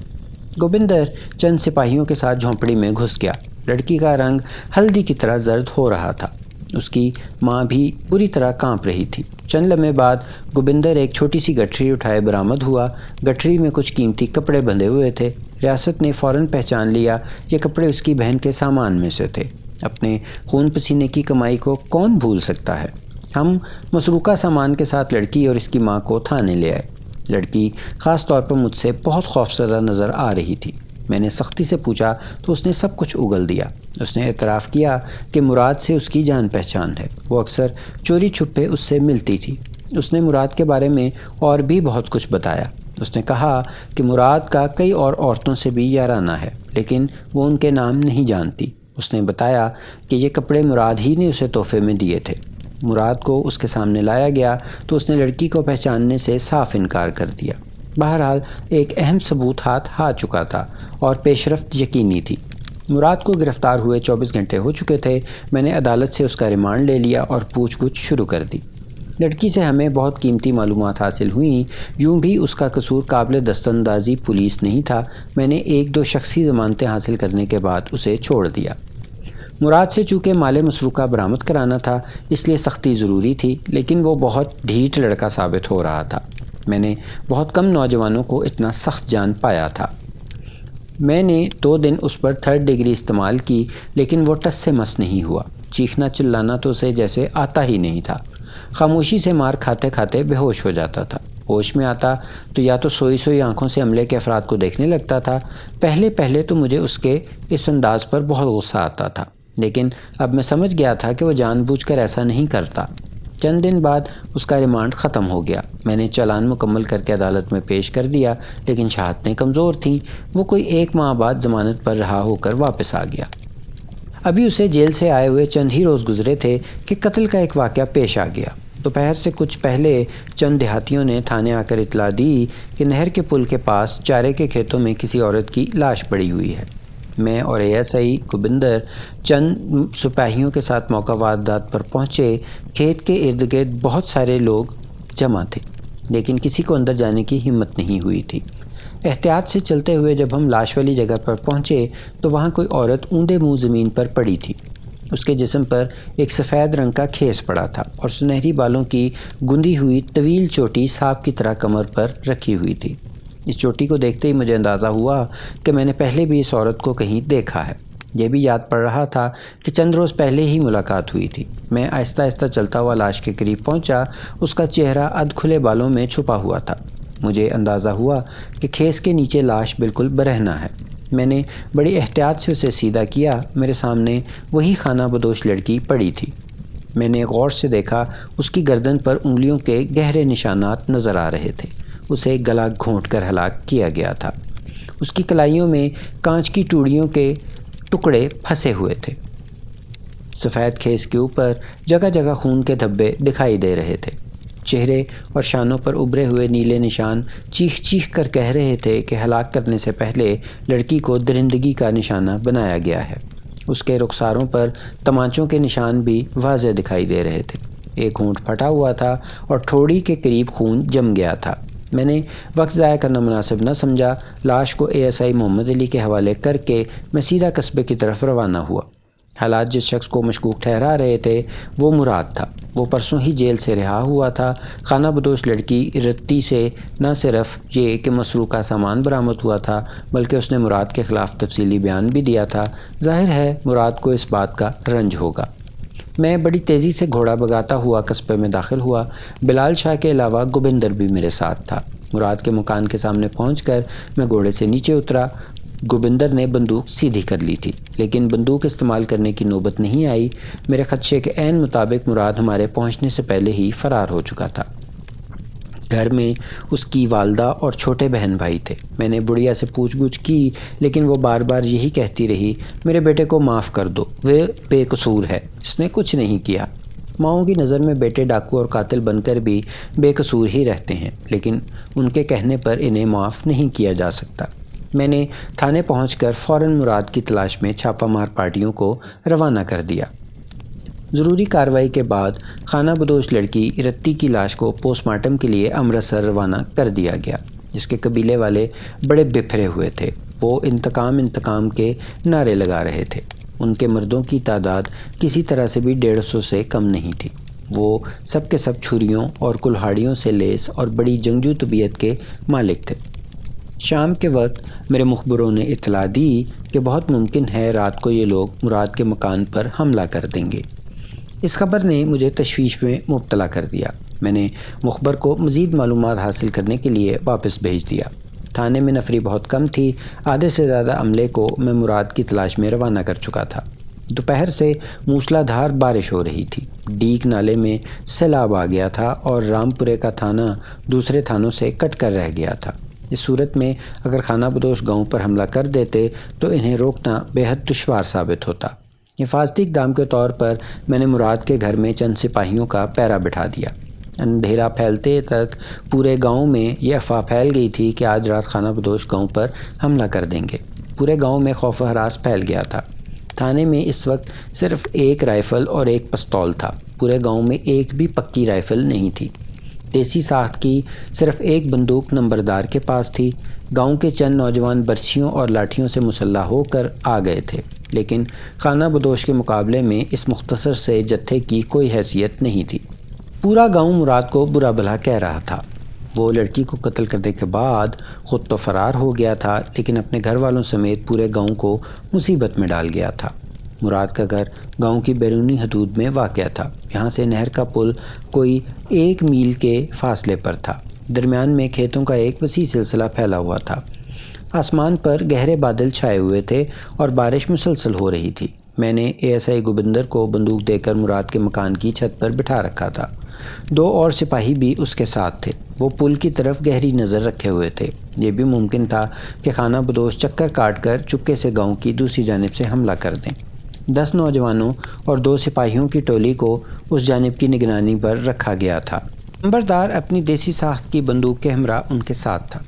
Speaker 1: گوبندر چند سپاہیوں کے ساتھ جھونپڑی میں گھس گیا۔ لڑکی کا رنگ ہلدی کی طرح زرد ہو رہا تھا۔ اس کی ماں بھی پوری طرح کانپ رہی تھی۔ چند لمحے بعد گوبندر ایک چھوٹی سی گٹھری اٹھائے برآمد ہوا۔ گٹھری میں کچھ قیمتی کپڑے بندھے ہوئے تھے۔ ریاست نے فوراً پہچان لیا یہ کپڑے اس کی بہن کے سامان میں سے تھے۔ اپنے خون پسینے کی کمائی کو کون بھول سکتا ہے؟ ہم مسروقہ سامان کے ساتھ لڑکی اور اس کی ماں کو تھانے لے آئے۔ لڑکی خاص طور پر مجھ سے بہت خوفزدہ نظر آ رہی تھی۔ میں نے سختی سے پوچھا تو اس نے سب کچھ اگل دیا۔ اس نے اعتراف کیا کہ مراد سے اس کی جان پہچان ہے۔ وہ اکثر چوری چھپے اس سے ملتی تھی۔ اس نے مراد کے بارے میں اور بھی بہت کچھ بتایا۔ اس نے کہا کہ مراد کا کئی اور عورتوں سے بھی یارانہ ہے، لیکن وہ ان کے نام نہیں جانتی۔ اس نے بتایا کہ یہ کپڑے مراد ہی نے اسے تحفے میں دیے تھے۔ مراد کو اس کے سامنے لایا گیا تو اس نے لڑکی کو پہچاننے سے صاف انکار کر دیا۔ بہرحال ایک اہم ثبوت ہاتھ آ چکا تھا اور پیش رفت یقینی تھی۔ مراد کو گرفتار ہوئے 24 گھنٹے ہو چکے تھے۔ میں نے عدالت سے اس کا ریمانڈ لے لیا اور پوچھ گچھ شروع کر دی۔ لڑکی سے ہمیں بہت قیمتی معلومات حاصل ہوئیں۔ یوں بھی اس کا قصور قابل دستاندازی پولیس نہیں تھا۔ میں نے 1-2 شخصی ضمانتیں حاصل کرنے کے بعد اسے چھوڑ دیا۔ مراد سے چونکہ مال مسروقہ برآمد کرانا تھا، اس لیے سختی ضروری تھی، لیکن وہ بہت ڈھیٹ لڑکا ثابت ہو رہا تھا۔ میں نے بہت کم نوجوانوں کو اتنا سخت جان پایا تھا۔ میں نے 2 دن اس پر 3rd ڈگری استعمال کی، لیکن وہ ٹس سے مس نہیں ہوا۔ چیخنا چلانا تو اسے جیسے آتا ہی نہیں تھا۔ خاموشی سے مار کھاتے کھاتے بے ہوش ہو جاتا تھا۔ ہوش میں آتا تو یا تو سوئی سوئی آنکھوں سے عملے کے افراد کو دیکھنے لگتا تھا۔ پہلے تو مجھے اس کے اس انداز پر بہت غصہ آتا تھا، لیکن اب میں سمجھ گیا تھا کہ وہ جان بوجھ کر ایسا نہیں کرتا۔ چند دن بعد اس کا ریمانڈ ختم ہو گیا۔ میں نے چالان مکمل کر کے عدالت میں پیش کر دیا، لیکن شہادتیں کمزور تھیں۔ وہ کوئی 1 ماہ بعد ضمانت پر رہا ہو کر واپس آ گیا۔ ابھی اسے جیل سے آئے ہوئے چند ہی روز گزرے تھے کہ قتل کا ایک واقعہ پیش آ گیا۔ دوپہر سے کچھ پہلے چند دیہاتیوں نے تھانے آ کر اطلاع دی کہ نہر کے پل کے پاس چارے کے کھیتوں میں کسی عورت کی لاش پڑی ہوئی ہے۔ میں اور ASI گوبندر چند سپاہیوں کے ساتھ موقع واردات پر پہنچے۔ کھیت کے ارد گرد بہت سارے لوگ جمع تھے، لیکن کسی کو اندر جانے کی ہمت نہیں ہوئی تھی۔ احتیاط سے چلتے ہوئے جب ہم لاش والی جگہ پر پہنچے تو وہاں کوئی عورت اوندا منہ زمین پر پڑی تھی۔ اس کے جسم پر ایک سفید رنگ کا کھیس پڑا تھا اور سنہری بالوں کی گندی ہوئی طویل چوٹی سانپ کی طرح کمر پر رکھی ہوئی تھی۔ اس چوٹی کو دیکھتے ہی مجھے اندازہ ہوا کہ میں نے پہلے بھی اس عورت کو کہیں دیکھا ہے۔ یہ بھی یاد پڑ رہا تھا کہ چند روز پہلے ہی ملاقات ہوئی تھی۔ میں آہستہ آہستہ چلتا ہوا لاش کے قریب پہنچا۔ اس کا چہرہ ادھ کھلے بالوں میں چھپا ہوا تھا۔ مجھے اندازہ ہوا کہ کھیس کے نیچے لاش بالکل برہنہ ہے۔ میں نے بڑی احتیاط سے اسے سیدھا کیا۔ میرے سامنے وہی خانہ بدوش لڑکی پڑی تھی۔ میں نے غور سے دیکھا، اس کی گردن پر انگلیوں کے گہرے نشانات نظر آ رہے تھے۔ اسے گلا گھونٹ کر ہلاک کیا گیا تھا۔ اس کی کلائیوں میں کانچ کی ٹوڑیوں کے ٹکڑے پھنسے ہوئے تھے۔ سفید کھیس کے اوپر جگہ جگہ خون کے دھبے دکھائی دے رہے تھے۔ چہرے اور شانوں پر ابھرے ہوئے نیلے نشان چیخ چیخ کر کہہ رہے تھے کہ ہلاک کرنے سے پہلے لڑکی کو درندگی کا نشانہ بنایا گیا ہے۔ اس کے رخساروں پر تمانچوں کے نشان بھی واضح دکھائی دے رہے تھے۔ ایک ہونٹ پھٹا ہوا تھا اور ٹھوڑی کے قریب خون جم گیا تھا۔ میں نے وقت ضائع کرنا مناسب نہ سمجھا۔ لاش کو ASI محمد علی کے حوالے کر کے میں سیدھا قصبے کی طرف روانہ ہوا۔ حالات جس شخص کو مشکوک ٹھہرا رہے تھے وہ مراد تھا۔ وہ پرسوں ہی جیل سے رہا ہوا تھا۔ خانہ بدوش لڑکی رتی سے نہ صرف یہ کہ مسروقہ سامان برآمد ہوا تھا بلکہ اس نے مراد کے خلاف تفصیلی بیان بھی دیا تھا۔ ظاہر ہے مراد کو اس بات کا رنج ہوگا۔ میں بڑی تیزی سے گھوڑا بگاتا ہوا قصبے میں داخل ہوا۔ بلال شاہ کے علاوہ گوبندر بھی میرے ساتھ تھا۔ مراد کے مکان کے سامنے پہنچ کر میں گھوڑے سے نیچے اترا۔ گوبندر نے بندوق سیدھی کر لی تھی لیکن بندوق استعمال کرنے کی نوبت نہیں آئی۔ میرے خدشے کے عین مطابق مراد ہمارے پہنچنے سے پہلے ہی فرار ہو چکا تھا۔ گھر میں اس کی والدہ اور چھوٹے بہن بھائی تھے۔ میں نے بڑھیا سے پوچھ گچھ کی لیکن وہ بار بار یہی کہتی رہی، میرے بیٹے کو معاف کر دو، وہ بے قصور ہے، اس نے کچھ نہیں کیا۔ ماؤں کی نظر میں بیٹے ڈاکو اور قاتل بن کر بھی بے قصور ہی رہتے ہیں لیکن ان کے کہنے پر انہیں معاف نہیں کیا جا سکتا۔ میں نے تھانے پہنچ کر فوراً مراد کی تلاش میں چھاپہ مار پارٹیوں کو روانہ کر دیا۔ ضروری کارروائی کے بعد خانہ بدوش لڑکی رتی کی لاش کو پوسٹ مارٹم کے لیے امرتسر روانہ کر دیا گیا، جس کے قبیلے والے بڑے بپھرے ہوئے تھے۔ وہ انتقام انتقام کے نعرے لگا رہے تھے۔ ان کے مردوں کی تعداد کسی طرح سے بھی 150 سے کم نہیں تھی۔ وہ سب کے سب چھریوں اور کلہاڑیوں سے لیس اور بڑی جنگجو طبیعت کے مالک تھے۔ شام کے وقت میرے مخبروں نے اطلاع دی کہ بہت ممکن ہے رات کو یہ لوگ مراد کے مکان پر حملہ کر دیں گے۔ اس خبر نے مجھے تشویش میں مبتلا کر دیا۔ میں نے مخبر کو مزید معلومات حاصل کرنے کے لیے واپس بھیج دیا۔ تھانے میں نفری بہت کم تھی۔ آدھے سے زیادہ عملے کو میں مراد کی تلاش میں روانہ کر چکا تھا۔ دوپہر سے موسلا دھار بارش ہو رہی تھی۔ ڈیگ نالے میں سیلاب آ گیا تھا اور رامپورے کا تھانہ دوسرے تھانوں سے کٹ کر رہ گیا تھا۔ اس صورت میں اگر خانہ بدوش گاؤں پر حملہ کر دیتے تو انہیں روکنا بے حد دشوار ثابت ہوتا۔ حفاظتی اقدام کے طور پر میں نے مراد کے گھر میں چند سپاہیوں کا پہرا بٹھا دیا۔ اندھیرا پھیلتے تک پورے گاؤں میں یہ افواہ پھیل گئی تھی کہ آج رات خانہ بدوش گاؤں پر حملہ کر دیں گے۔ پورے گاؤں میں خوف و ہراس پھیل گیا تھا۔ تھانے میں اس وقت صرف ایک رائفل اور ایک پستول تھا۔ پورے گاؤں میں ایک بھی پکی رائفل نہیں تھی۔ دیسی ساخت کی صرف ایک بندوق نمبردار کے پاس تھی۔ گاؤں کے چند نوجوان برچھیوں اور لاٹھیوں سے مسلح ہو کر آ گئے تھے لیکن خانہ بدوش کے مقابلے میں اس مختصر سے جتھے کی کوئی حیثیت نہیں تھی۔ پورا گاؤں مراد کو برا بھلا کہہ رہا تھا۔ وہ لڑکی کو قتل کرنے کے بعد خود تو فرار ہو گیا تھا لیکن اپنے گھر والوں سمیت پورے گاؤں کو مصیبت میں ڈال گیا تھا۔ مراد کا گھر گاؤں کی بیرونی حدود میں واقع تھا۔ یہاں سے نہر کا پل کوئی 1 میل کے فاصلے پر تھا۔ درمیان میں کھیتوں کا ایک وسیع سلسلہ پھیلا ہوا تھا۔ آسمان پر گہرے بادل چھائے ہوئے تھے اور بارش مسلسل ہو رہی تھی۔ میں نے ASI گوبندر کو بندوق دے کر مراد کے مکان کی چھت پر بٹھا رکھا تھا۔ 2 اور سپاہی بھی اس کے ساتھ تھے۔ وہ پل کی طرف گہری نظر رکھے ہوئے تھے۔ یہ بھی ممکن تھا کہ خانہ بدوش چکر کاٹ کر چپکے سے گاؤں کی دوسری جانب سے حملہ کر دیں۔ 10 نوجوانوں اور 2 سپاہیوں کی ٹولی کو اس جانب کی نگرانی پر رکھا گیا تھا۔ نمبردار اپنی دیسی ساخت کی بندوق کے ہمراہ ان کے ساتھ تھا۔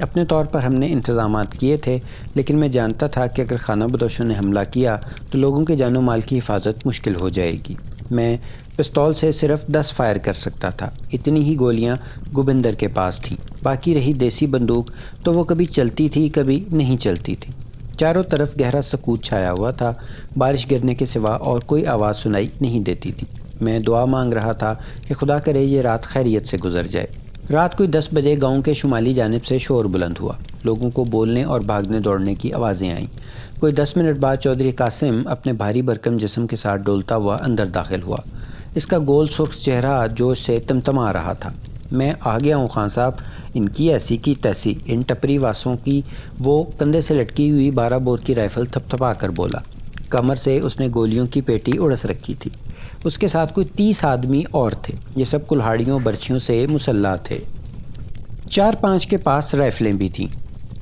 Speaker 1: اپنے طور پر ہم نے انتظامات کیے تھے لیکن میں جانتا تھا کہ اگر خانہ بدوشوں نے حملہ کیا تو لوگوں کے جان و مال کی حفاظت مشکل ہو جائے گی۔ میں پستول سے صرف 10 فائر کر سکتا تھا۔ اتنی ہی گولیاں گوبندر کے پاس تھیں۔ باقی رہی دیسی بندوق تو وہ کبھی چلتی تھی کبھی نہیں چلتی تھی۔ چاروں طرف گہرا سکوت چھایا ہوا تھا۔ بارش گرنے کے سوا اور کوئی آواز سنائی نہیں دیتی تھی۔ میں دعا مانگ رہا تھا کہ خدا کرے یہ رات خیریت سے گزر جائے۔ رات کوئی 10 بجے گاؤں کے شمالی جانب سے شور بلند ہوا۔ لوگوں کو بولنے اور بھاگنے دوڑنے کی آوازیں آئیں۔ کوئی 10 منٹ بعد چودھری قاسم اپنے بھاری بھرکم جسم کے ساتھ ڈولتا ہوا اندر داخل ہوا۔ اس کا گول سرخ چہرہ جوش سے تمتما رہا تھا۔ میں آ گیا ہوں خان صاحب، ان کی ایسی کی تیسی، ان ٹپری واسوں کی۔ وہ کندھے سے لٹکی ہوئی 12 بور کی رائفل تھپتھپا کر بولا۔ کمر سے اس نے گولیوں کی پیٹی اڑس رکھی تھی۔ اس کے ساتھ کوئی 30 آدمی اور تھے۔ یہ سب کلہاڑیوں برچھیوں سے مسلح تھے۔ 4-5 کے پاس رائفلیں بھی تھیں۔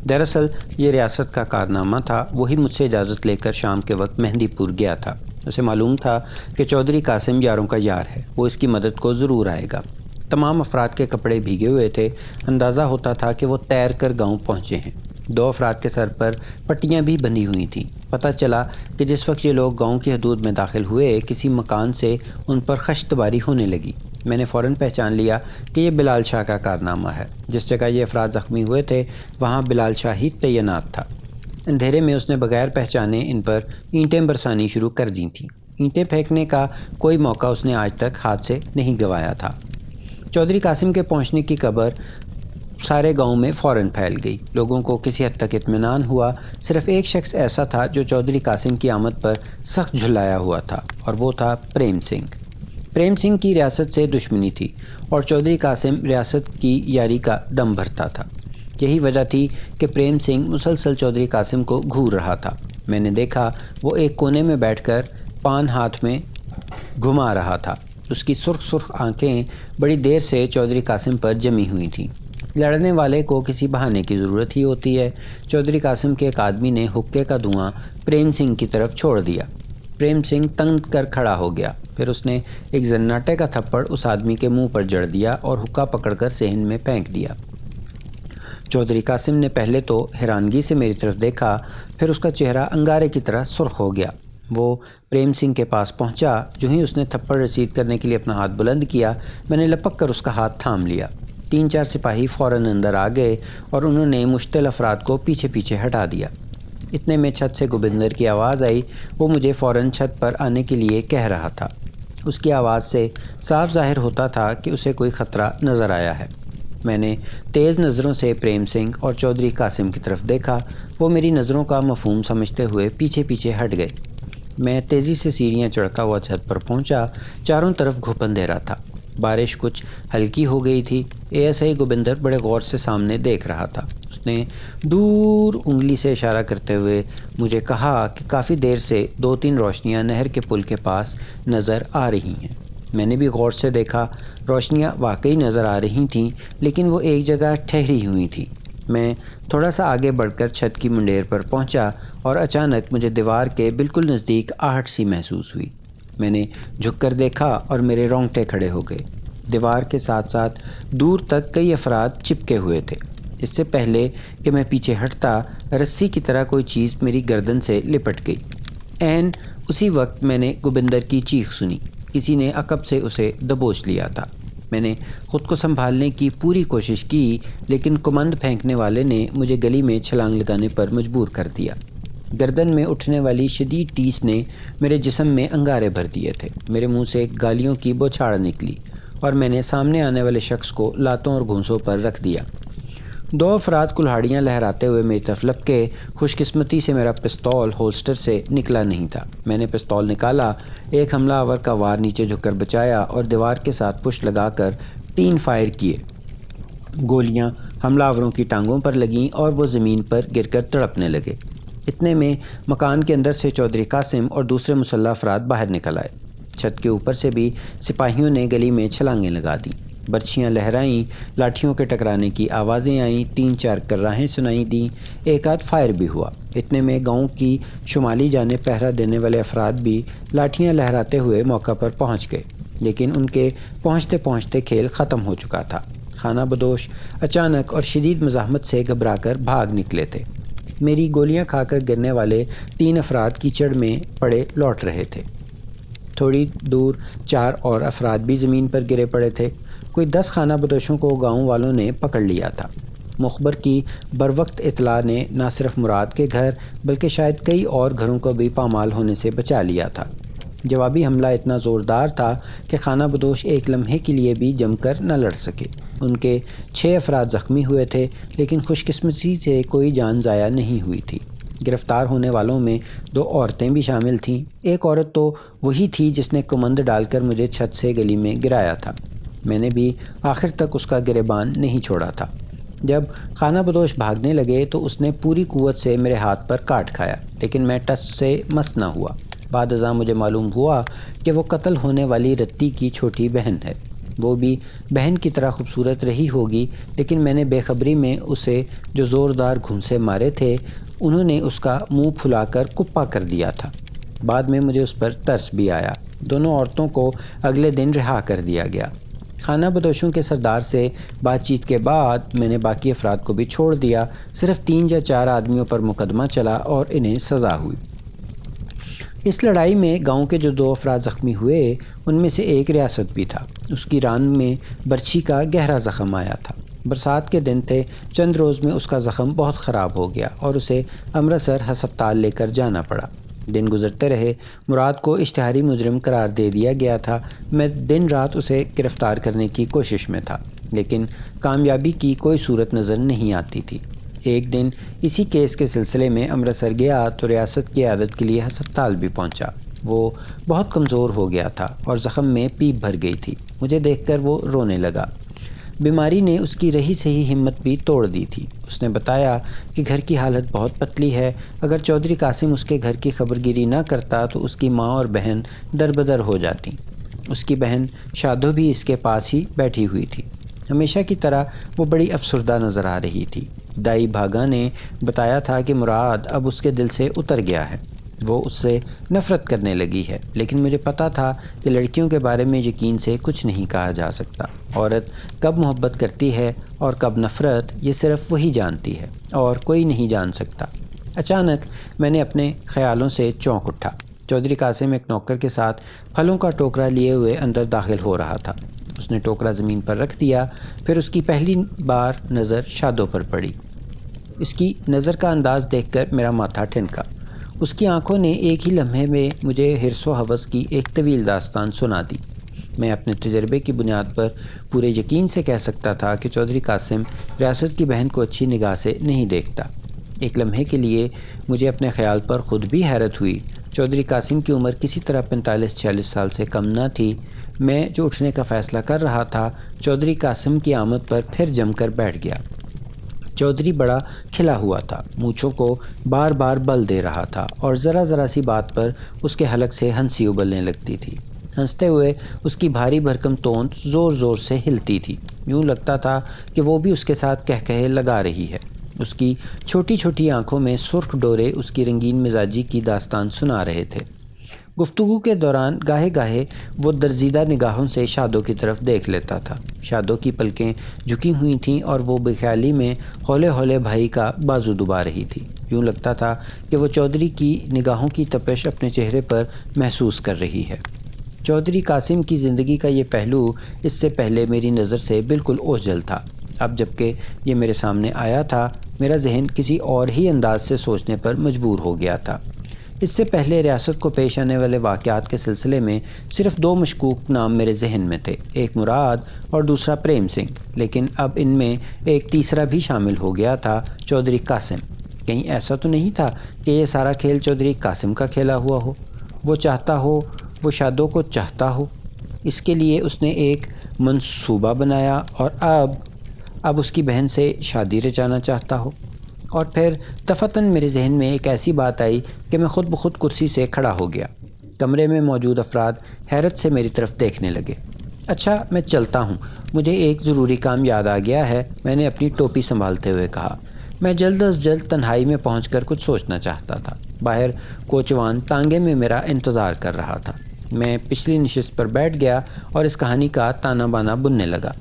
Speaker 1: دراصل یہ ریاست کا کارنامہ تھا۔ وہی مجھ سے اجازت لے کر شام کے وقت مہندی پور گیا تھا۔ اسے معلوم تھا کہ چودھری قاسم یاروں کا یار ہے، وہ اس کی مدد کو ضرور آئے گا۔ تمام افراد کے کپڑے بھیگے ہوئے تھے۔ اندازہ ہوتا تھا کہ وہ تیر کر گاؤں پہنچے ہیں۔ 2 افراد کے سر پر پٹیاں بھی بندھی ہوئی تھیں۔ پتہ چلا کہ جس وقت یہ لوگ گاؤں کی حدود میں داخل ہوئے، کسی مکان سے ان پر خشتباری ہونے لگی۔ میں نے فوراً پہچان لیا کہ یہ بلال شاہ کا کارنامہ ہے۔ جس جگہ یہ افراد زخمی ہوئے تھے وہاں بلال شاہ ہی تعینات تھا۔ اندھیرے میں اس نے بغیر پہچانے ان پر اینٹیں برسانی شروع کر دی تھیں۔ اینٹیں پھینکنے کا کوئی موقع اس نے آج تک ہاتھ سے نہیں گنوایا تھا۔ چودھری قاسم کے پہنچنے کی خبر سارے گاؤں میں فوراً پھیل گئی۔ لوگوں کو کسی حد تک اطمینان ہوا۔ صرف ایک شخص ایسا تھا جو چودھری قاسم کی آمد پر سخت جھلایا ہوا تھا، اور وہ تھا پریم سنگھ۔ پریم سنگھ کی ریاست سے دشمنی تھی اور چودھری قاسم ریاست کی یاری کا دم بھرتا تھا۔ یہی وجہ تھی کہ پریم سنگھ مسلسل چودھری قاسم کو گھور رہا تھا۔ میں نے دیکھا وہ ایک کونے میں بیٹھ کر پان ہاتھ میں گھما رہا تھا۔ اس کی سرخ سرخ آنکھیں بڑی دیر سے چودھری قاسم پر جمی ہوئی تھیں۔ لڑنے والے کو کسی بہانے کی ضرورت ہی ہوتی ہے۔ چودھری قاسم کے ایک آدمی نے حقے کا دھواں پریم سنگھ کی طرف چھوڑ دیا۔ پریم سنگھ تنگ کر کھڑا ہو گیا۔ پھر اس نے ایک زناٹے کا تھپڑ اس آدمی کے منہ پر جڑ دیا اور حقہ پکڑ کر صحن میں پھینک دیا۔ چودھری قاسم نے پہلے تو حیرانگی سے میری طرف دیکھا، پھر اس کا چہرہ انگارے کی طرح سرخ ہو گیا۔ وہ پریم سنگھ کے پاس پہنچا۔ جو ہی اس نے تھپڑ رسید کرنے کے لیے اپنا ہاتھ بلند کیا، میں نے لپک کر اس کا ہاتھ تھام لیا۔ 3-4 سپاہی فوراً اندر آ گئے اور انہوں نے مشتعل افراد کو پیچھے پیچھے ہٹا دیا۔ اتنے میں چھت سے گوبندر کی آواز آئی۔ وہ مجھے فوراً چھت پر آنے کے لیے کہہ رہا تھا۔ اس کی آواز سے صاف ظاہر ہوتا تھا کہ اسے کوئی خطرہ نظر آیا ہے۔ میں نے تیز نظروں سے پریم سنگھ اور چودھری قاسم کی طرف دیکھا۔ وہ میری نظروں کا مفہوم سمجھتے ہوئے پیچھے پیچھے ہٹ گئے۔ میں تیزی سے سیڑھیاں چڑھتا ہوا چھت پر پہنچا۔ چاروں طرف گھپ اندھیرا تھا۔ بارش کچھ ہلکی ہو گئی تھی۔ ASI گوبندر بڑے غور سے سامنے دیکھ رہا تھا۔ اس نے دور انگلی سے اشارہ کرتے ہوئے مجھے کہا کہ کافی دیر سے 2-3 روشنیاں نہر کے پل کے پاس نظر آ رہی ہیں۔ میں نے بھی غور سے دیکھا۔ روشنیاں واقعی نظر آ رہی تھیں، لیکن وہ ایک جگہ ٹھہری ہوئی تھیں۔ میں تھوڑا سا آگے بڑھ کر چھت کی منڈیر پر پہنچا اور اچانک مجھے دیوار کے بالکل نزدیک آہٹ سی محسوس ہوئی۔ میں نے جھک کر دیکھا اور میرے رونگٹے کھڑے ہو گئے۔ دیوار کے ساتھ ساتھ دور تک کئی افراد چپکے ہوئے تھے۔ اس سے پہلے کہ میں پیچھے ہٹتا، رسی کی طرح کوئی چیز میری گردن سے لپٹ گئی۔ عین اسی وقت میں نے گوبندر کی چیخ سنی۔ کسی نے عقب سے اسے دبوچ لیا تھا۔ میں نے خود کو سنبھالنے کی پوری کوشش کی، لیکن کمند پھینکنے والے نے مجھے گلی میں چھلانگ لگانے پر مجبور کر دیا۔ گردن میں اٹھنے والی شدید ٹیس نے میرے جسم میں انگارے بھر دیے تھے۔ میرے منہ سے گالیوں کی بوچھاڑ نکلی اور میں نے سامنے آنے والے شخص کو لاتوں اور گھونسوں پر رکھ دیا۔ 2 افراد کلہاڑیاں لہراتے ہوئے میری طرف لپکے۔ خوش قسمتی سے میرا پستول ہولسٹر سے نکلا نہیں تھا۔ میں نے پستول نکالا، ایک حملہ آور کا وار نیچے جھک کر بچایا اور دیوار کے ساتھ پشت لگا کر 3 فائر کیے۔ گولیاں حملہ آوروں کی ٹانگوں پر لگیں اور وہ زمین پر گر کر تڑپنے لگے۔ اتنے میں مکان کے اندر سے چودھری قاسم اور دوسرے مسلح افراد باہر نکل آئے۔ چھت کے اوپر سے بھی سپاہیوں نے گلی میں چھلانگیں لگا دیں۔ برچھیاں لہرائیں، لاٹھیوں کے ٹکرانے کی آوازیں آئیں، 3-4 کراہیں سنائی دیں، ایک آدھ فائر بھی ہوا۔ اتنے میں گاؤں کی شمالی جانب پہرا دینے والے افراد بھی لاٹھیاں لہراتے ہوئے موقع پر پہنچ گئے، لیکن ان کے پہنچتے پہنچتے کھیل ختم ہو چکا تھا۔ خانہ بدوش اچانک اور شدید مزاحمت سے گھبرا کر بھاگ نکلے تھے۔ میری گولیاں کھا کر گرنے والے 3 افراد کیچڑ میں پڑے لوٹ رہے تھے۔ تھوڑی دور 4 اور افراد بھی زمین پر گرے پڑے تھے۔ کوئی 10 خانہ بدوشوں کو گاؤں والوں نے پکڑ لیا تھا۔ مخبر کی بروقت اطلاع نے نہ صرف مراد کے گھر بلکہ شاید کئی اور گھروں کو بھی پامال ہونے سے بچا لیا تھا۔ جوابی حملہ اتنا زوردار تھا کہ خانہ بدوش ایک لمحے کے لیے بھی جم کر نہ لڑ سکے۔ ان کے 6 افراد زخمی ہوئے تھے، لیکن خوش قسمتی سے کوئی جان ضائع نہیں ہوئی تھی۔ گرفتار ہونے والوں میں 2 عورتیں بھی شامل تھیں۔ ایک عورت تو وہی تھی جس نے کمند ڈال کر مجھے چھت سے گلی میں گرایا تھا۔ میں نے بھی آخر تک اس کا گریبان نہیں چھوڑا تھا۔ جب خانہ بدوش بھاگنے لگے تو اس نے پوری قوت سے میرے ہاتھ پر کاٹ کھایا، لیکن میں ٹس سے مس نہ ہوا۔ بعد ازاں مجھے معلوم ہوا کہ وہ قتل ہونے والی رتی کی چھوٹی بہن ہے۔ وہ بھی بہن کی طرح خوبصورت رہی ہوگی، لیکن میں نے بے خبری میں اسے جو زوردار گھونسے مارے تھے انہوں نے اس کا منہ پھلا کر کپا کر دیا تھا۔ بعد میں مجھے اس پر ترس بھی آیا۔ دونوں عورتوں کو اگلے دن رہا کر دیا گیا۔ خانہ بدوشوں کے سردار سے بات چیت کے بعد میں نے باقی افراد کو بھی چھوڑ دیا۔ صرف 3 یا 4 آدمیوں پر مقدمہ چلا اور انہیں سزا ہوئی۔ اس لڑائی میں گاؤں کے جو 2 افراد زخمی ہوئے ان میں سے ایک ریاست بھی تھا۔ اس کی ران میں برچھی کا گہرا زخم آیا تھا۔ برسات کے دن تھے۔ چند روز میں اس کا زخم بہت خراب ہو گیا اور اسے امرتسر ہسپتال لے کر جانا پڑا۔ دن گزرتے رہے۔ مراد کو اشتہاری مجرم قرار دے دیا گیا تھا۔ میں دن رات اسے گرفتار کرنے کی کوشش میں تھا، لیکن کامیابی کی کوئی صورت نظر نہیں آتی تھی۔ ایک دن اسی کیس کے سلسلے میں امرتسر گیا تو ریاست کی عیادت کے لیے ہسپتال بھی پہنچا۔ وہ بہت کمزور ہو گیا تھا اور زخم میں پیپ بھر گئی تھی۔ مجھے دیکھ کر وہ رونے لگا۔ بیماری نے اس کی رہی سہی ہمت بھی توڑ دی تھی۔ اس نے بتایا کہ گھر کی حالت بہت پتلی ہے۔ اگر چودھری قاسم اس کے گھر کی خبرگیری نہ کرتا تو اس کی ماں اور بہن دربدر ہو جاتی۔ اس کی بہن شادو بھی اس کے پاس ہی بیٹھی ہوئی تھی۔ ہمیشہ کی طرح وہ بڑی افسردہ نظر آ رہی تھی۔ دائی بھاگا نے بتایا تھا کہ مراد اب اس کے دل سے اتر گیا ہے۔ وہ اس سے نفرت کرنے لگی ہے، لیکن مجھے پتا تھا کہ لڑکیوں کے بارے میں یقین سے کچھ نہیں کہا جا سکتا۔ عورت کب محبت کرتی ہے اور کب نفرت، یہ صرف وہی جانتی ہے اور کوئی نہیں جان سکتا۔ اچانک میں نے اپنے خیالوں سے چونک اٹھا۔ چودھری قاسم ایک نوکر کے ساتھ پھلوں کا ٹوکرا لیے ہوئے اندر داخل ہو رہا تھا۔ اس نے ٹوکرا زمین پر رکھ دیا، پھر اس کی پہلی بار نظر شادو پر پڑی۔ اس کی نظر کا انداز دیکھ کر میرا ماتھا ٹھنکا۔ اس کی آنکھوں نے ایک ہی لمحے میں مجھے حرص و ہوس کی ایک طویل داستان سنا دی۔ میں اپنے تجربے کی بنیاد پر پورے یقین سے کہہ سکتا تھا کہ چودھری قاسم ریاست کی بہن کو اچھی نگاہ سے نہیں دیکھتا۔ ایک لمحے کے لیے مجھے اپنے خیال پر خود بھی حیرت ہوئی۔ چودھری قاسم کی عمر کسی طرح 45-46 سال سے کم نہ تھی۔ میں جو اٹھنے کا فیصلہ کر رہا تھا، چودھری قاسم کی آمد پر پھر جم کر بیٹھ گیا۔ چودھری بڑا کھلا ہوا تھا، مونچھوں کو بار بار بل دے رہا تھا اور ذرا ذرا سی بات پر اس کے حلق سے ہنسی ابلنے لگتی تھی۔ ہنستے ہوئے اس کی بھاری بھرکم توند زور زور سے ہلتی تھی۔ یوں لگتا تھا کہ وہ بھی اس کے ساتھ کہے لگا رہی ہے۔ اس کی چھوٹی چھوٹی آنکھوں میں سرخ ڈورے اس کی رنگین مزاجی کی داستان سنا رہے تھے۔ گفتگو کے دوران گاہے گاہے وہ درزیدہ نگاہوں سے شادو کی طرف دیکھ لیتا تھا۔ شادو کی پلکیں جھکی ہوئی تھیں اور وہ بے خیالی میں ہولے ہولے بھائی کا بازو دبا رہی تھی۔ یوں لگتا تھا کہ وہ چودھری کی نگاہوں کی تپش اپنے چہرے پر محسوس کر رہی ہے۔ چودھری قاسم کی زندگی کا یہ پہلو اس سے پہلے میری نظر سے بالکل اوجھل تھا۔ اب جب کہ یہ میرے سامنے آیا تھا، میرا ذہن کسی اور ہی انداز سے سوچنے پر مجبور ہو گیا تھا۔ اس سے پہلے ریاست کو پیش آنے والے واقعات کے سلسلے میں صرف 2 مشکوک نام میرے ذہن میں تھے، ایک مراد اور دوسرا پریم سنگھ، لیکن اب ان میں ایک تیسرا بھی شامل ہو گیا تھا، چودھری قاسم۔ کہیں ایسا تو نہیں تھا کہ یہ سارا کھیل چودھری قاسم کا کھیلا ہوا ہو؟ وہ چاہتا ہو، وہ شادو کو چاہتا ہو، اس کے لیے اس نے ایک منصوبہ بنایا اور اب اس کی بہن سے شادی رچانا چاہتا ہو۔ اور پھر دفعتاً میرے ذہن میں ایک ایسی بات آئی کہ میں خود بخود کرسی سے کھڑا ہو گیا۔ کمرے میں موجود افراد حیرت سے میری طرف دیکھنے لگے۔ اچھا، میں چلتا ہوں، مجھے ایک ضروری کام یاد آ گیا ہے، میں نے اپنی ٹوپی سنبھالتے ہوئے کہا۔ میں جلد از جلد تنہائی میں پہنچ کر کچھ سوچنا چاہتا تھا۔ باہر کوچوان تانگے میں میرا انتظار کر رہا تھا۔ میں پچھلی نشست پر بیٹھ گیا اور اس کہانی کا تانا بانا بننے لگا۔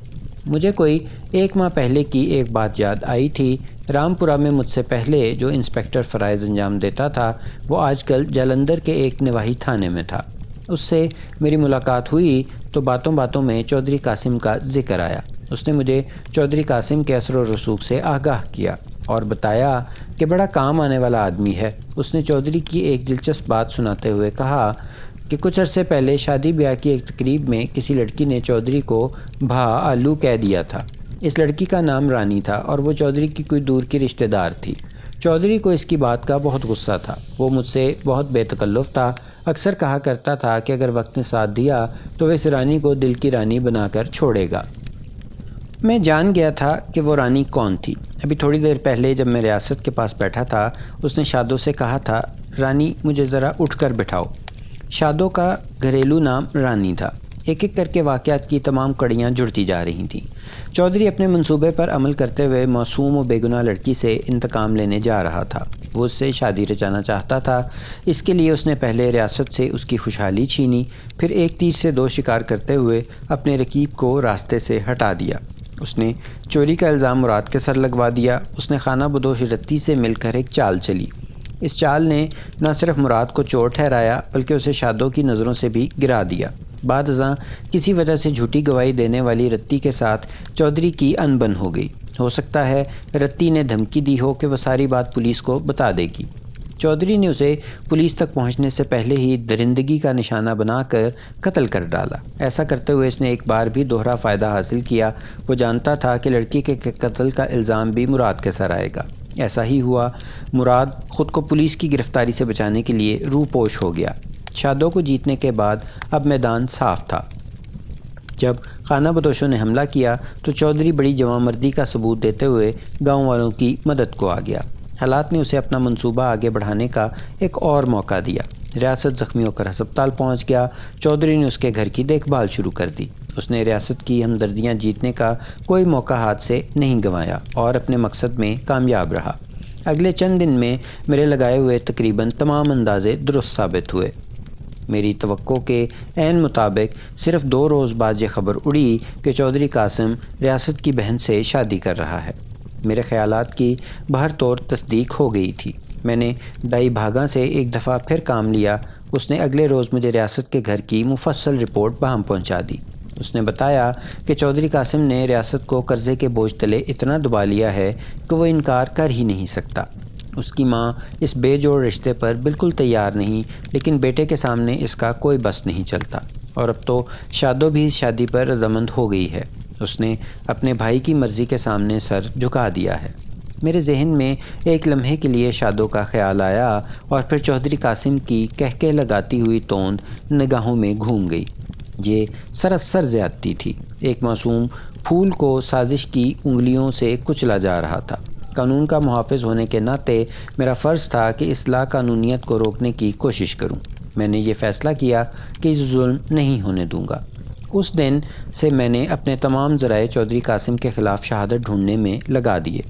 Speaker 1: مجھے کوئی 1 ماہ پہلے کی ایک بات یاد آئی تھی۔ رامپورہ میں مجھ سے پہلے جو انسپکٹر فرائض انجام دیتا تھا، وہ آج کل جلندھر کے ایک نواحی تھانے میں تھا۔ اس سے میری ملاقات ہوئی تو باتوں باتوں میں چودھری قاسم کا ذکر آیا۔ اس نے مجھے چودھری قاسم کے اثر و رسوخ سے آگاہ کیا اور بتایا کہ بڑا کام آنے والا آدمی ہے۔ اس نے چودھری کی ایک دلچسپ بات سناتے ہوئے کہا کہ کچھ عرصے پہلے شادی بیاہ کی ایک تقریب میں کسی لڑکی نے چودھری کو بھا آلو کہہ دیا تھا۔ اس لڑکی کا نام رانی تھا اور وہ چودھری کی کوئی دور کی رشتہ دار تھی۔ چودھری کو اس کی بات کا بہت غصہ تھا۔ وہ مجھ سے بہت بے تکلف تھا، اکثر کہا کرتا تھا کہ اگر وقت نے ساتھ دیا تو وہ اس رانی کو دل کی رانی بنا کر چھوڑے گا۔ میں جان گیا تھا کہ وہ رانی کون تھی۔ ابھی تھوڑی دیر پہلے جب میں ریاست کے پاس بیٹھا تھا، اس نے شادو سے کہا تھا، رانی مجھے ذرا اٹھ کر بٹھاؤ۔ شادو کا گھریلو نام رانی تھا۔ ایک ایک کر کے واقعات کی تمام کڑیاں جڑتی جا رہی تھیں۔ چودھری اپنے منصوبے پر عمل کرتے ہوئے معصوم و بے گناہ لڑکی سے انتقام لینے جا رہا تھا۔ وہ اس سے شادی رچانا چاہتا تھا۔ اس کے لیے اس نے پہلے ریاست سے اس کی خوشحالی چھینی، پھر ایک تیر سے دو شکار کرتے ہوئے اپنے رقیب کو راستے سے ہٹا دیا۔ اس نے چوری کا الزام مراد کے سر لگوا دیا۔ اس نے خانہ بدوش رتی سے مل کر ایک چال چلی۔ اس چال نے نہ صرف مراد کو چور ٹھہرایا بلکہ اسے شادو کی نظروں سے بھی گرا دیا۔ بعد ازاں کسی وجہ سے جھوٹی گواہی دینے والی رتی کے ساتھ چودھری کی انبن ہو گئی۔ ہو سکتا ہے رتی نے دھمکی دی ہو کہ وہ ساری بات پولیس کو بتا دے گی۔ چودھری نے اسے پولیس تک پہنچنے سے پہلے ہی درندگی کا نشانہ بنا کر قتل کر ڈالا۔ ایسا کرتے ہوئے اس نے ایک بار بھی دوہرا فائدہ حاصل کیا۔ وہ جانتا تھا کہ لڑکی کے قتل کا الزام بھی مراد کے سر آئے گا۔ ایسا ہی ہوا۔ مراد خود کو پولیس کی گرفتاری سے بچانے کے لیے روپوش ہو گیا۔ شادو کو جیتنے کے بعد اب میدان صاف تھا۔ جب خانہ بدوشوں نے حملہ کیا تو چودھری بڑی جواں مردی کا ثبوت دیتے ہوئے گاؤں والوں کی مدد کو آ گیا۔ حالات نے اسے اپنا منصوبہ آگے بڑھانے کا ایک اور موقع دیا۔ ریاست زخمی ہو کر ہسپتال پہنچ گیا۔ چودھری نے اس کے گھر کی دیکھ بھال شروع کر دی۔ اس نے ریاست کی ہمدردیاں جیتنے کا کوئی موقع ہاتھ سے نہیں گنوایا اور اپنے مقصد میں کامیاب رہا۔ اگلے چند دن میں میرے لگائے ہوئے تقریباً تمام اندازے درست ثابت ہوئے۔ میری توقع کے عین مطابق صرف 2 روز بعد یہ خبر اڑی کہ چودھری قاسم ریاست کی بہن سے شادی کر رہا ہے۔ میرے خیالات کی بہر طور تصدیق ہو گئی تھی۔ میں نے دائی بھاگا سے ایک دفعہ پھر کام لیا۔ اس نے اگلے روز مجھے ریاست کے گھر کی مفصل رپورٹ بہم پہنچا دی۔ اس نے بتایا کہ چودھری قاسم نے ریاست کو قرضے کے بوجھ تلے اتنا دبا لیا ہے کہ وہ انکار کر ہی نہیں سکتا۔ اس کی ماں اس بے جوڑ رشتے پر بالکل تیار نہیں، لیکن بیٹے کے سامنے اس کا کوئی بس نہیں چلتا، اور اب تو شادو بھی اس شادی پر رضامند ہو گئی ہے۔ اس نے اپنے بھائی کی مرضی کے سامنے سر جھکا دیا ہے۔ میرے ذہن میں ایک لمحے کے لیے شادو کا خیال آیا اور پھر چودھری قاسم کی کہکہ لگاتی ہوئی توند نگاہوں میں گھوم گئی۔ یہ سراسر زیادتی تھی۔ ایک معصوم پھول کو سازش کی انگلیوں سے کچلا جا رہا تھا۔ قانون کا محافظ ہونے کے ناطے میرا فرض تھا کہ اصلاح قانونیت کو روکنے کی کوشش کروں۔ میں نے یہ فیصلہ کیا کہ اس ظلم نہیں ہونے دوں گا۔ اس دن سے میں نے اپنے تمام ذرائع چودھری قاسم کے خلاف شہادت ڈھونڈنے میں لگا دیے۔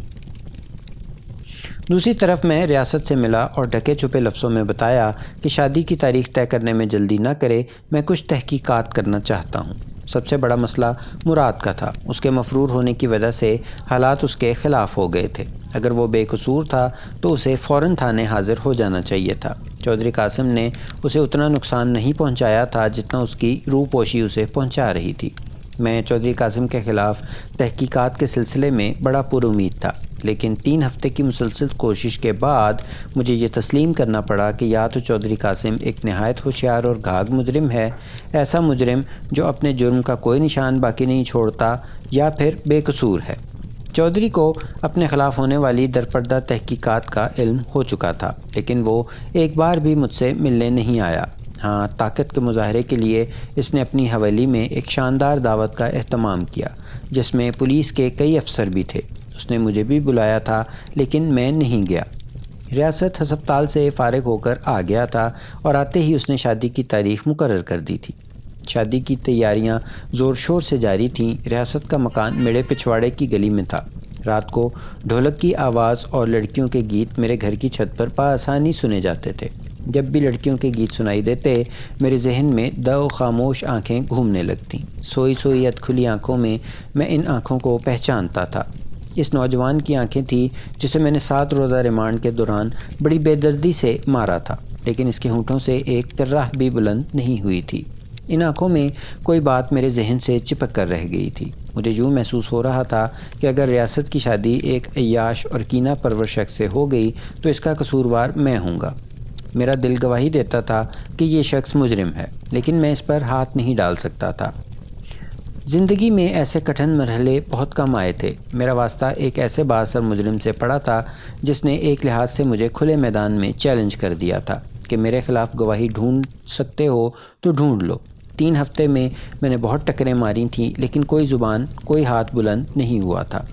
Speaker 1: دوسری طرف میں ریاست سے ملا اور ڈھکے چھپے لفظوں میں بتایا کہ شادی کی تاریخ طے کرنے میں جلدی نہ کرے، میں کچھ تحقیقات کرنا چاہتا ہوں۔ سب سے بڑا مسئلہ مراد کا تھا۔ اس کے مفرور ہونے کی وجہ سے حالات اس کے خلاف ہو گئے تھے۔ اگر وہ بے قصور تھا تو اسے فوراً تھانے حاضر ہو جانا چاہیے تھا۔ چودھری قاسم نے اسے اتنا نقصان نہیں پہنچایا تھا جتنا اس کی روپوشی اسے پہنچا رہی تھی۔ میں چودھری قاسم کے خلاف تحقیقات کے سلسلے میں بڑا پر امید تھا، لیکن 3 ہفتے کی مسلسل کوشش کے بعد مجھے یہ تسلیم کرنا پڑا کہ یا تو چودھری قاسم ایک نہایت ہوشیار اور گھاگ مجرم ہے، ایسا مجرم جو اپنے جرم کا کوئی نشان باقی نہیں چھوڑتا، یا پھر بے قصور ہے۔ چودھری کو اپنے خلاف ہونے والی درپردہ تحقیقات کا علم ہو چکا تھا، لیکن وہ ایک بار بھی مجھ سے ملنے نہیں آیا۔ ہاں، طاقت کے مظاہرے کے لیے اس نے اپنی حویلی میں ایک شاندار دعوت کا اہتمام کیا، جس میں پولیس کے کئی افسر بھی تھے۔ اس نے مجھے بھی بلایا تھا، لیکن میں نہیں گیا۔ ریاست ہسپتال سے فارغ ہو کر آ گیا تھا اور آتے ہی اس نے شادی کی تاریخ مقرر کر دی تھی۔ شادی کی تیاریاں زور شور سے جاری تھیں۔ ریاست کا مکان میڑے پچھواڑے کی گلی میں تھا۔ رات کو ڈھولک کی آواز اور لڑکیوں کے گیت میرے گھر کی چھت پر بآسانی سنے جاتے تھے۔ جب بھی لڑکیوں کے گیت سنائی دیتے، میرے ذہن میں دو خاموش آنکھیں گھومنے لگتیں۔ سوئی سوئی ید کھلی آنکھوں میں میں ان آنکھوں کو پہچانتا تھا۔ اس نوجوان کی آنکھیں تھیں جسے میں نے 7 روزہ ریمانڈ کے دوران بڑی بے دردی سے مارا تھا۔ لیکن اس کے ہونٹوں سے ایک ترہ بھی بلند نہیں ہوئی تھی۔ ان آنکھوں میں کوئی بات میرے ذہن سے چپک کر رہ گئی تھی۔ مجھے یوں محسوس ہو رہا تھا کہ اگر ریاست کی شادی ایک عیاش اور کینہ پرور شخص سے ہو گئی تو اس کا قصوروار میں ہوں گا۔ میرا دل گواہی دیتا تھا کہ یہ شخص مجرم ہے، لیکن میں اس پر ہاتھ نہیں ڈال سکتا تھا۔ زندگی میں ایسے کٹھن مرحلے بہت کم آئے تھے۔ میرا واسطہ ایک ایسے بااثر مجرم سے پڑا تھا جس نے ایک لحاظ سے مجھے کھلے میدان میں چیلنج کر دیا تھا کہ میرے خلاف گواہی ڈھونڈ سکتے ہو تو ڈھونڈ لو۔ 3 ہفتے میں نے بہت ٹکریں ماری تھیں، لیکن کوئی زبان، کوئی ہاتھ بلند نہیں ہوا تھا۔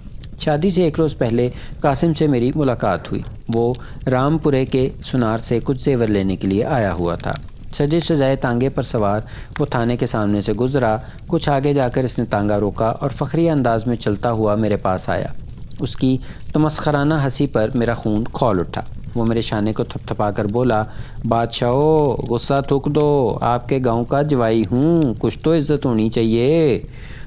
Speaker 1: شادی سے 1 روز پہلے قاسم سے میری ملاقات ہوئی۔ وہ رام پورے کے سنار سے کچھ زیور لینے کے لیے آیا ہوا تھا۔ سجے سجائے تانگے پر سوار وہ تھانے کے سامنے سے گزرا۔ کچھ آگے جا کر اس نے تانگا روکا اور فخریہ انداز میں چلتا ہوا میرے پاس آیا۔ اس کی تمسخرانہ ہنسی پر میرا خون کھول اٹھا۔ وہ میرے شانے کو تھپ تھپا کر بولا، بادشاہو غصہ تھوک دو، آپ کے گاؤں کا جوائی ہوں، کچھ تو عزت ہونی چاہیے۔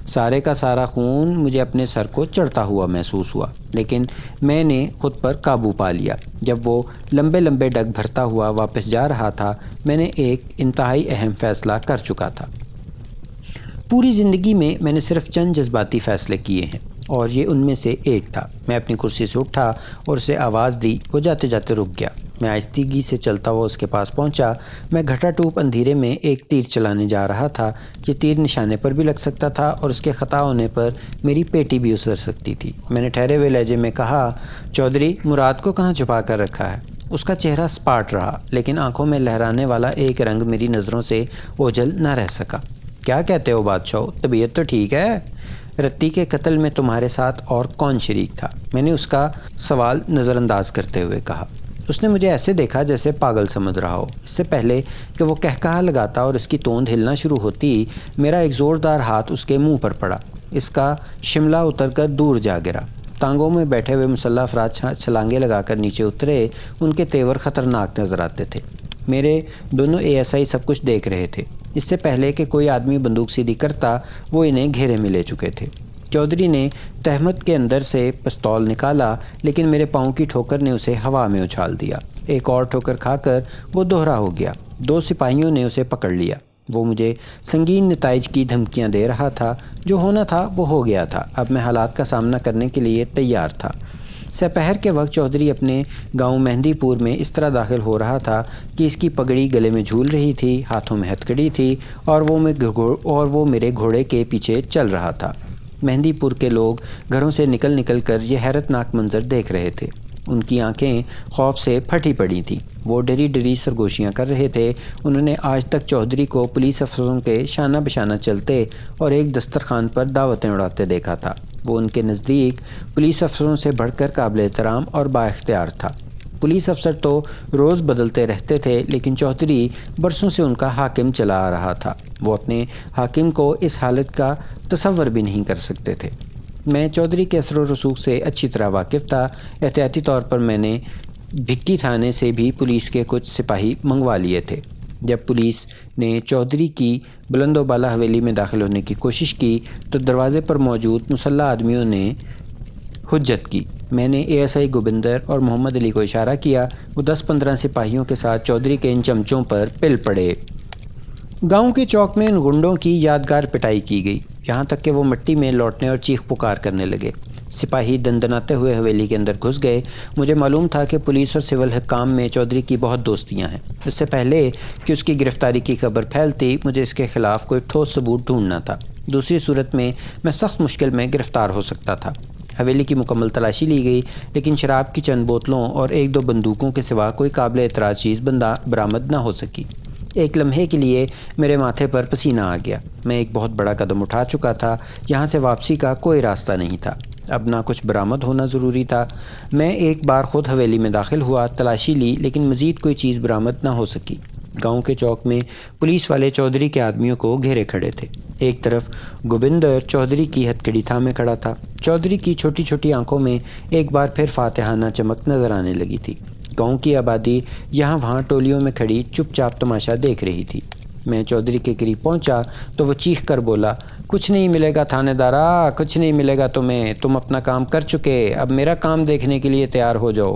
Speaker 1: سارے کا سارا خون مجھے اپنے سر کو چڑھتا ہوا محسوس ہوا، لیکن میں نے خود پر قابو پا لیا۔ جب وہ لمبے لمبے ڈگ بھرتا ہوا واپس جا رہا تھا، میں نے ایک انتہائی اہم فیصلہ کر چکا تھا۔ پوری زندگی میں نے صرف چند جذباتی فیصلے کیے ہیں، اور یہ ان میں سے ایک تھا۔ میں اپنی کرسی سے اٹھا اور اسے آواز دی۔ وہ جاتے جاتے رک گیا۔ میں آہستگی سے چلتا ہوا اس کے پاس پہنچا۔ میں گھٹا ٹوپ اندھیرے میں ایک تیر چلانے جا رہا تھا۔ یہ تیر نشانے پر بھی لگ سکتا تھا اور اس کے خطا ہونے پر میری پیٹی بھی اتر سکتی تھی۔ میں نے ٹھہرے ہوئے لہجے میں کہا، چودھری مراد کو کہاں چھپا کر رکھا ہے؟ اس کا چہرہ سپاٹ رہا، لیکن آنکھوں میں لہرانے والا ایک رنگ میری نظروں سے اوجھل نہ رہ سکا۔ کیا کہتے ہو بادشاہ، طبیعت تو ٹھیک ہے؟ رتی کے قتل میں تمہارے ساتھ اور کون شریک تھا؟ میں نے اس کا سوال نظر انداز کرتے ہوئے کہا۔ اس نے مجھے ایسے دیکھا جیسے پاگل سمجھ رہا ہو۔ اس سے پہلے کہ وہ کہا لگاتا اور اس کی توند ہلنا شروع ہوتی، میرا ایک زوردار ہاتھ اس کے منہ پر پڑا۔ اس کا شملہ اتر کر دور جا گرا۔ تانگوں میں بیٹھے ہوئے مسلح افراد چھلانگیں لگا کر نیچے اترے۔ ان کے تیور خطرناک نظر آتے تھے۔ میرے دونوں ASI سب کچھ دیکھ رہے تھے۔ اس سے پہلے کہ کوئی آدمی بندوق سیدھی کرتا، وہ انہیں گھیرے میں لے چکے تھے۔ چودھری نے تہمت کے اندر سے پستول نکالا، لیکن میرے پاؤں کی ٹھوکر نے اسے ہوا میں اچھال دیا۔ ایک اور ٹھوکر کھا کر وہ دوہرا ہو گیا۔ 2 سپاہیوں نے اسے پکڑ لیا۔ وہ مجھے سنگین نتائج کی دھمکیاں دے رہا تھا۔ جو ہونا تھا وہ ہو گیا تھا۔ اب میں حالات کا سامنا کرنے کے لیے تیار تھا۔ سپہر کے وقت چودھری اپنے گاؤں مہندی پور میں اس طرح داخل ہو رہا تھا کہ اس کی پگڑی گلے میں جھول رہی تھی، ہاتھوں میں ہتھکڑی تھی، اور وہ میرے گھوڑے کے پیچھے چل رہا تھا۔ مہندی پور کے لوگ گھروں سے نکل نکل کر یہ حیرت ناک منظر دیکھ رہے تھے۔ ان کی آنکھیں خوف سے پھٹی پڑی تھیں۔ وہ ڈری ڈری سرگوشیاں کر رہے تھے۔ انہوں نے آج تک چودھری کو پولیس افسروں کے شانہ بشانہ چلتے اور ایک دسترخوان پر دعوتیں اڑاتے دیکھا تھا۔ وہ ان کے نزدیک پولیس افسروں سے بڑھ کر قابل احترام اور با اختیار تھا۔ پولیس افسر تو روز بدلتے رہتے تھے، لیکن چودھری برسوں سے ان کا حاکم چلا آ رہا تھا۔ وہ اپنے حاکم کو اس حالت کا تصور بھی نہیں کر سکتے تھے۔ میں چودھری کے اثر و رسوخ سے اچھی طرح واقف تھا۔ احتیاطی طور پر میں نے بھکی تھانے سے بھی پولیس کے کچھ سپاہی منگوا لیے تھے۔ جب پولیس نے چودھری کی بلند و بالا حویلی میں داخل ہونے کی کوشش کی تو دروازے پر موجود مسلح آدمیوں نے حجت کی۔ میں نے ASI گوبندر اور محمد علی کو اشارہ کیا۔ وہ 10-15 سپاہیوں کے ساتھ چودھری کے ان چمچوں پر پل پڑے۔ گاؤں کے چوک میں ان گنڈوں کی یادگار پٹائی کی گئی، یہاں تک کہ وہ مٹی میں لوٹنے اور چیخ پکار کرنے لگے۔ سپاہی دندناتے ہوئے حویلی کے اندر گھس گئے۔ مجھے معلوم تھا کہ پولیس اور سول حکام میں چودھری کی بہت دوستیاں ہیں۔ اس سے پہلے کہ اس کی گرفتاری کی خبر پھیلتی، مجھے اس کے خلاف کوئی ٹھوس ثبوت ڈھونڈنا تھا۔ دوسری صورت میں سخت مشکل میں گرفتار ہو سکتا تھا۔ حویلی کی مکمل تلاشی لی گئی، لیکن شراب کی چند بوتلوں اور 1-2 بندوقوں کے سوا کوئی قابل اعتراض چیز برآمد نہ ہو سکی۔ ایک لمحے کے لیے میرے ماتھے پر پسینہ آ گیا۔ میں ایک بہت بڑا قدم اٹھا چکا تھا۔ یہاں سے واپسی کا کوئی راستہ نہیں تھا۔ اب نہ کچھ برآمد ہونا ضروری تھا۔ میں ایک بار خود حویلی میں داخل ہوا، تلاشی لی، لیکن مزید کوئی چیز برآمد نہ ہو سکی۔ گاؤں کے چوک میں پولیس والے چودھری کے آدمیوں کو گھیرے کھڑے تھے۔ ایک طرف گوبندر چودھری کی ہتھکڑی تھامے کھڑا تھا۔ چودھری کی چھوٹی چھوٹی آنکھوں میں ایک بار پھر فاتحانہ چمک نظر آنے لگی تھی۔ گاؤں کی آبادی یہاں وہاں ٹولیوں میں کھڑی چپ چاپ تماشا دیکھ رہی تھی۔ میں چودھری کے قریب پہنچا تو وہ چیخ کر بولا، کچھ نہیں ملے گا تھانے دارا، کچھ نہیں ملے گا تمہیں، تم اپنا کام کر چکے، اب میرا کام دیکھنے کے لیے تیار ہو جاؤ۔